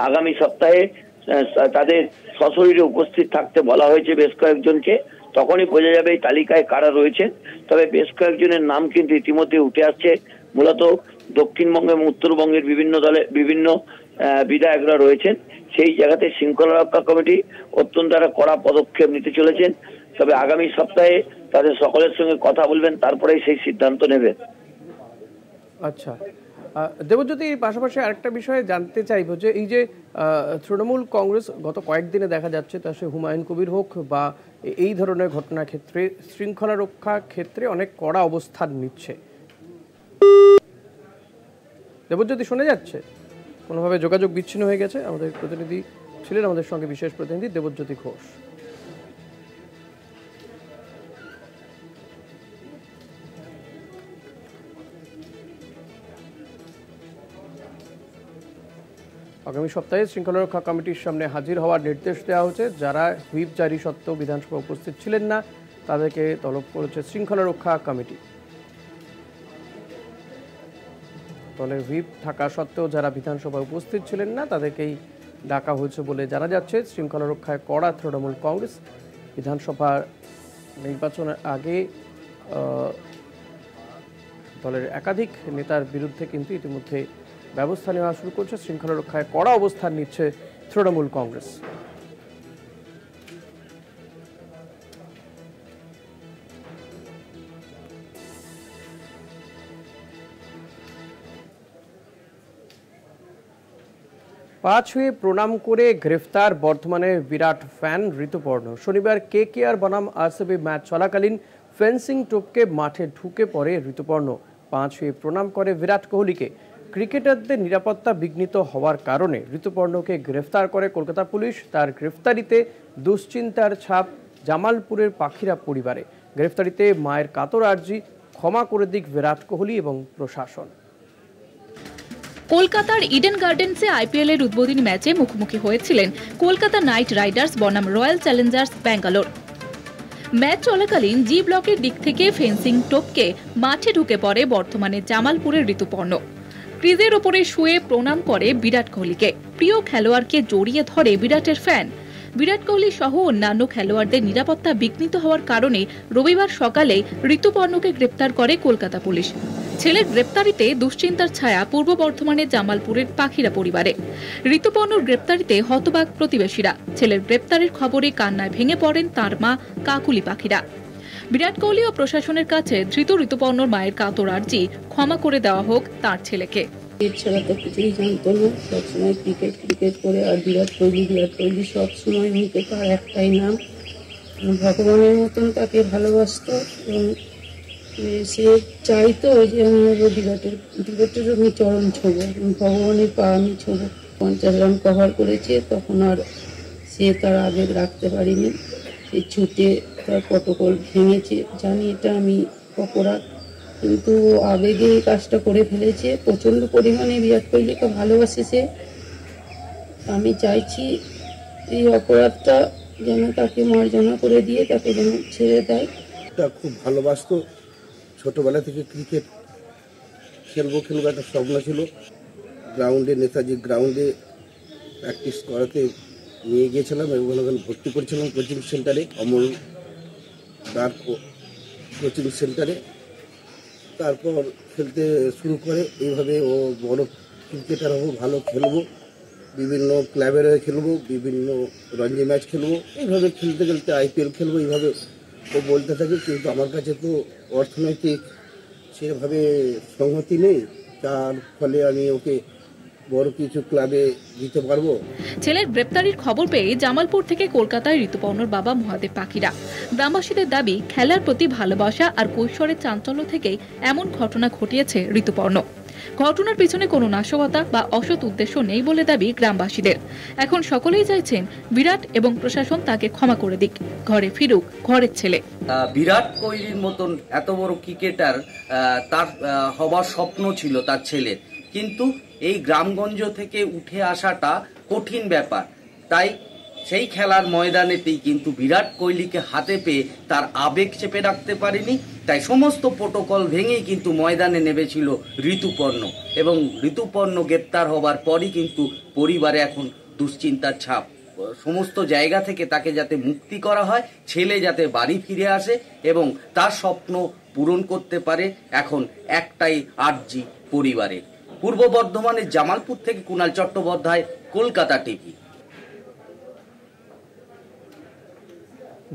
I: আগামী সপ্তাহে তাদের সশরীরে উপস্থিত থাকতে বলা হয়েছে বেশ কয়েকজনকে। তখনই বোঝা যাবে এই তালিকায় কারা রয়েছেন। তবে বেশ কয়েকজনের নাম কিন্তু ইতিমধ্যে উঠে আসছে। মূলত দক্ষিণবঙ্গ এবং উত্তরবঙ্গের বিভিন্ন দলে বিভিন্ন বিধায়করা রয়েছেন। সেই জায়গাতে শৃঙ্খলা রক্ষা কমিটি অত্যন্ত একটা কড়া পদক্ষেপ নিতে চলেছেন। তবে আগামী সপ্তাহে তাদের সকলের সঙ্গে কথা বলবেন, তারপরেই সেই সিদ্ধান্ত নেবেন।
A: আচ্ছা দেবজ্যোতি, পাশাপাশি আরেকটা বিষয়ে জানতে চাইব যে এই যে তৃণমূল কংগ্রেস গত কয়েকদিনে দেখা যাচ্ছে তা সে হুমায়ুন কবির হোক বা এই ধরনের ঘটনার ক্ষেত্রে শৃঙ্খলা রক্ষা ক্ষেত্রে অনেক কড়া অবস্থান নিচ্ছে। দেবজ্যোতি, শোনা যাচ্ছে? কোনোভাবে যোগাযোগ বিচ্ছিন্ন হয়ে গেছে। আমাদের প্রতিনিধি ছিলেন আমাদের সঙ্গে বিশেষ প্রতিনিধি দেবজ্যোতি ঘোষ। আগামী সপ্তাহে শৃঙ্খলা রক্ষা কমিটির সামনে হাজির হওয়ার নির্দেশ দেওয়া হয়েছে। যারা হুইপ জারি সত্ত্বেও বিধানসভা উপস্থিত ছিলেন না তাদেরকে তলব করেছে শৃঙ্খলা রক্ষা কমিটি। দলের হুইপ থাকা সত্ত্বেও যারা বিধানসভায় উপস্থিত ছিলেন না তাদেরকেই ডাকা হয়েছে বলে জানা যাচ্ছে। শৃঙ্খলা রক্ষায় কড়া তৃণমূল কংগ্রেস। বিধানসভা নির্বাচনের আগে দলের একাধিক নেতার বিরুদ্ধে কিন্তু ইতিমধ্যে ব্যবস্থা নেওয়া শুরু করছে। শৃঙ্খলা রক্ষায় কড়া অবস্থান নিচ্ছে তৃণমূল কংগ্রেস। পা ছুঁয়ে প্রণাম করে গ্রেফতার বর্ধমানের বিরাট ফ্যান ঋতুপর্ণ। শনিবার KKR বনাম RCB ম্যাচ চলাকালীন ফেন্সিং টোপকে মাঠে ঢুকে পড়ে ঋতুপর্ণ। পা ছুঁয়ে প্রণাম করে বিরাট কোহলিকে। ক্রিকেটারদের নিরাপত্তা বিঘ্নিত হওয়ার কারণে ঋতুপর্ণকে গ্রেফতার করে কলকাতা পুলিশ। তার গ্রেফতারিতে দুশ্চিন্তার ছাপ জামালপুরের পাখিরা পরিবারে। গ্রেফতারিতে মায়ের কাতর আর্জি, ক্ষমা করে দিক বিরাট কোহলি এবং প্রশাসন।
J: কলকাতার ইডেন গার্ডেন্সে IPL এর উদ্বোধনী ম্যাচে মুখোমুখি হয়েছিলেন কলকাতা নাইট রাইডার্স বনাম রয়্যাল চ্যালেঞ্জার্স ব্যাঙ্গালোর। ম্যাচ চলাকালীন জি ব্লকের দিক থেকে ফেন্সিং টোপকে মাঠে ঢুকে পড়ে বর্ধমানের জামালপুরের ঋতুপর্ণ। ক্রিজের ওপরে শুয়ে প্রণাম করে বিরাট কোহলিকে। প্রিয় খেলোয়াড়কে জড়িয়ে ধরে বিরাটের ফ্যান। বিরাট কোহলি সহ অন্যান্য খেলোয়াড়দের নিরাপত্তা বিঘ্নিত হওয়ার কারণে রবিবার সকালে ঋতুপর্ণকে গ্রেপ্তার করে কলকাতা পুলিশ। ছেলের গ্রেপ্তারিতে দুশ্চিন্তার ছায়া পূর্ব বর্ধমানের জামালপুরের পাখিরা পরিবারে। ঋতুপর্ণর গ্রেপ্তারিতে হতবাক প্রতিবেশীরা। ছেলের গ্রেপ্তারের খবরে কান্নায় ভেঙে পড়েন তার মা কাকুলি পাখিরা। বিরাট কোহলি ও প্রশাসনের কাছে ধৃত ঋতুপর্ণর মায়ের কাতর আর্জি ক্ষমা করে দেওয়া হোক তার ছেলেকে।
K: ছাড়া তো কিছুই জানতো না, সবসময় ক্রিকেট করে। আর বিরাট কোহলি সবসময় মুখে তার একটাই নাম, ভগবানের মতন তাকে ভালোবাসত এবং সে চাইতো যে আমার বিরাটের আমি চরণ ছোঁব, ভগবানের পা আমি ছোঁব। 50 রান কভার করেছে, তখন আর সে তার আবেগ রাখতে পারিনি, সে ছুটে তার প্রটোকল ভেঙেছে। জানি এটা আমি অপরাধ, কিন্তু আবেগে এই কাজটা করে ফেলেছে। প্রচণ্ড পরিমাণে বিরাট কোহলিকে ভালোবাসে সে। আমি চাইছি এই অপরাধটা যেন তাকে মার্জনা করে দিয়ে তাকে যেন ছেড়ে দেয়।
L: খুব ভালোবাসতো, ছোটবেলা থেকে ক্রিকেট খেলবো একটা স্বপ্ন ছিল। গ্রাউন্ডে, নেতাজি গ্রাউন্ডে প্র্যাকটিস করাতে নিয়ে গিয়েছিলাম এবং ওখানে ভর্তি করেছিলাম কোচিং সেন্টারে, অমল দার কোচিং সেন্টারে। তারপর খেলতে শুরু করে। এইভাবে ও বড় ক্রিকেটার হবো, ভালো খেলবো, বিভিন্ন ক্লাবের হয়ে খেলবো, বিভিন্ন রঞ্জি ম্যাচ খেলবো। এইভাবে খেলতে খেলতে IPL খেলবো, এইভাবে ও বলতে থাকে। কিন্তু আমার কাছে তো অর্থনৈতিক সেভাবে সংহতি নেই, তার ফলে আমি ওকে বড় কিছু ক্লাবে দিতে পারবো।
J: ছেলের গ্রেপ্তারির খবর পেয়ে জামালপুর থেকে কলকাতায় ঋতুপর্ণর বাবা মহাদেব পাখিরা। গ্রামবাসীদের দাবি, খেলার প্রতি ভালোবাসা আর কৈশোরের চাঞ্চল্য থেকে এমন ঘটনা ঘটিয়েছে ঋতুপর্ণ। ঘটনার পিছনে কোনো নাশকতা বা অসৎ উদ্দেশ্য নেই বলে দাবি গ্রামবাসীদের। এখন সকলেই চাইছেন বিরাট এবং প্রশাসন তাকে ক্ষমা করে দিক, ঘরে ফিরুক ঘরের ছেলে।
M: বিরাট কোহলির মতন এত বড় ক্রিকেটার তার হবার স্বপ্ন ছিল তার ছেলের, কিন্তু এই গ্রামগঞ্জ থেকে উঠে আসাটা কঠিন ব্যাপার। তাই সেই খেলার ময়দানেতেই কিন্তু বিরাট কোহলিকে হাতে পেয়ে তার আবেগ চেপে রাখতে পারেনি। তাই সমস্ত প্রোটোকল ভেঙেই কিন্তু ময়দানে নেমেছিল ঋতুপর্ণ, এবং ঋতুপর্ণ গ্রেপ্তার হবার পরই কিন্তু পরিবারে এখন দুশ্চিন্তার ছাপ। সমস্ত জায়গা থেকে তাকে যাতে মুক্তি করা হয়, ছেলে যাতে বাড়ি ফিরে আসে এবং তার স্বপ্ন পূরণ করতে পারে, এখন একটাই আর্জি পরিবারে। পূর্ব বর্ধমানের জামালপুর থেকে কুণাল চট্টোপাধ্যায়, কলকাতা টিভি।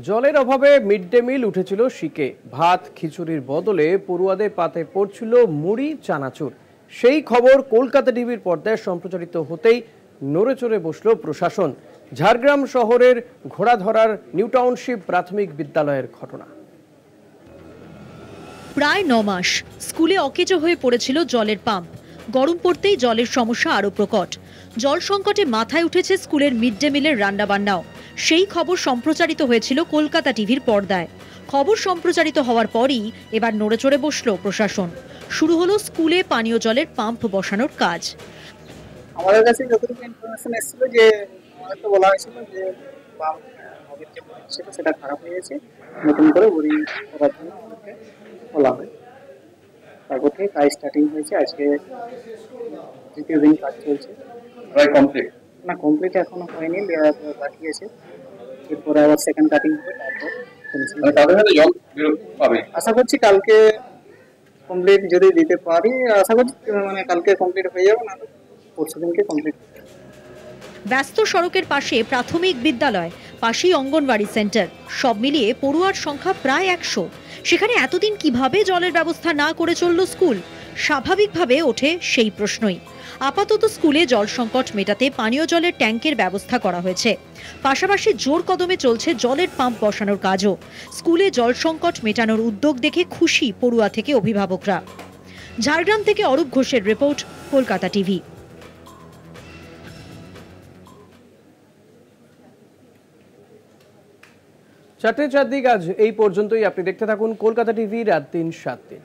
A: জলের অভাবে মিড ডে মিল উঠেছিল শিকে। ভাত খিচুড়ির বদলে পড়ুয়াদের পাতে পড়ছিল মুড়ি চানাচুর। সেই খবর কলকাতা টিভির পর্দায় সম্প্রচারিত হতেই নড়ে চড়ে বসল প্রশাসন। ঝাড়গ্রাম শহরের ঘোড়াধরার নিউ টাউনশিপ প্রাথমিক বিদ্যালয়ের ঘটনা।
N: প্রায় 9 মাস স্কুলে অকেজো হয়ে পড়েছিল জলের পাম্প। গরম পড়তেই জলের সমস্যা আরো প্রকট। জল সংকটে মাথায় উঠেছে স্কুলের মিড ডে মিলের রান্নাবান্নাও। সেই খবর সম্প্রচারিত হয়েছিল কলকাতা টিভির পর্দায়। খবর সম্প্রচারিত হওয়ার পরই এবার নড়েচড়ে বসল প্রশাসন। শুরু হলো স্কুলে পানীয় জলের পাম্প বসানোর কাজ।
O: আমাদের কাছে যতটুকু ইনফরমেশন এসেছিল যে হয়তো বলা হয়েছিল যে পাম্প যে ছিল সেটা খারাপ হয়ে গেছে, নতুন করে বড়ি করার জন্য বলা হয়। তারপর থেকে কাজ স্টার্টিং হয়েছে। আজকে দ্বিতীয় দিন কাজ চলছে।
P: প্রায় কমপ্লিট
O: না, কমপ্লিট এখনো হয়নি, বাকি আছে। এরপরে আবার সেকেন্ড কাটিং হবে, তারপর আশা করছি কালকে কমপ্লিট যদি দিতে পারি, আশা করছি মানে কালকে কমপ্লিট হয়ে যাবে, না পরশু দিনকে কমপ্লিট।
N: ব্যস্ত সড়কের পাশে প্রাথমিক বিদ্যালয়, পাশেই অঙ্গনওয়াড়ি সেন্টার, সব মিলিয়ে পড়ুয়ার সংখ্যা প্রায় 100। সেখানে এতদিন কিভাবে জলের ব্যবস্থা না করে চলল স্কুল? স্বাভাবিকভাবে ওঠে সেই প্রশ্নই। আপাতত স্কুলে জল সংকট মেটাতে পানীয় জলের ট্যাঙ্কের ব্যবস্থা করা হয়েছে। পাশাপাশি জোর কদমে চলছে জলের পাম্প বসানোর কাজও। স্কুলে জল সংকট মেটানোর উদ্যোগ দেখে খুশি পড়ুয়া থেকে অভিভাবকরা। ঝাড়গ্রাম থেকে অরূপ ঘোষের রিপোর্ট, কলকাতা টিভি।
A: 4টে 4 দিক আজ এই পর্যন্তই। আপনি দেখতে থাকুন কলকাতা টিভি, রাত 3 7 দিন।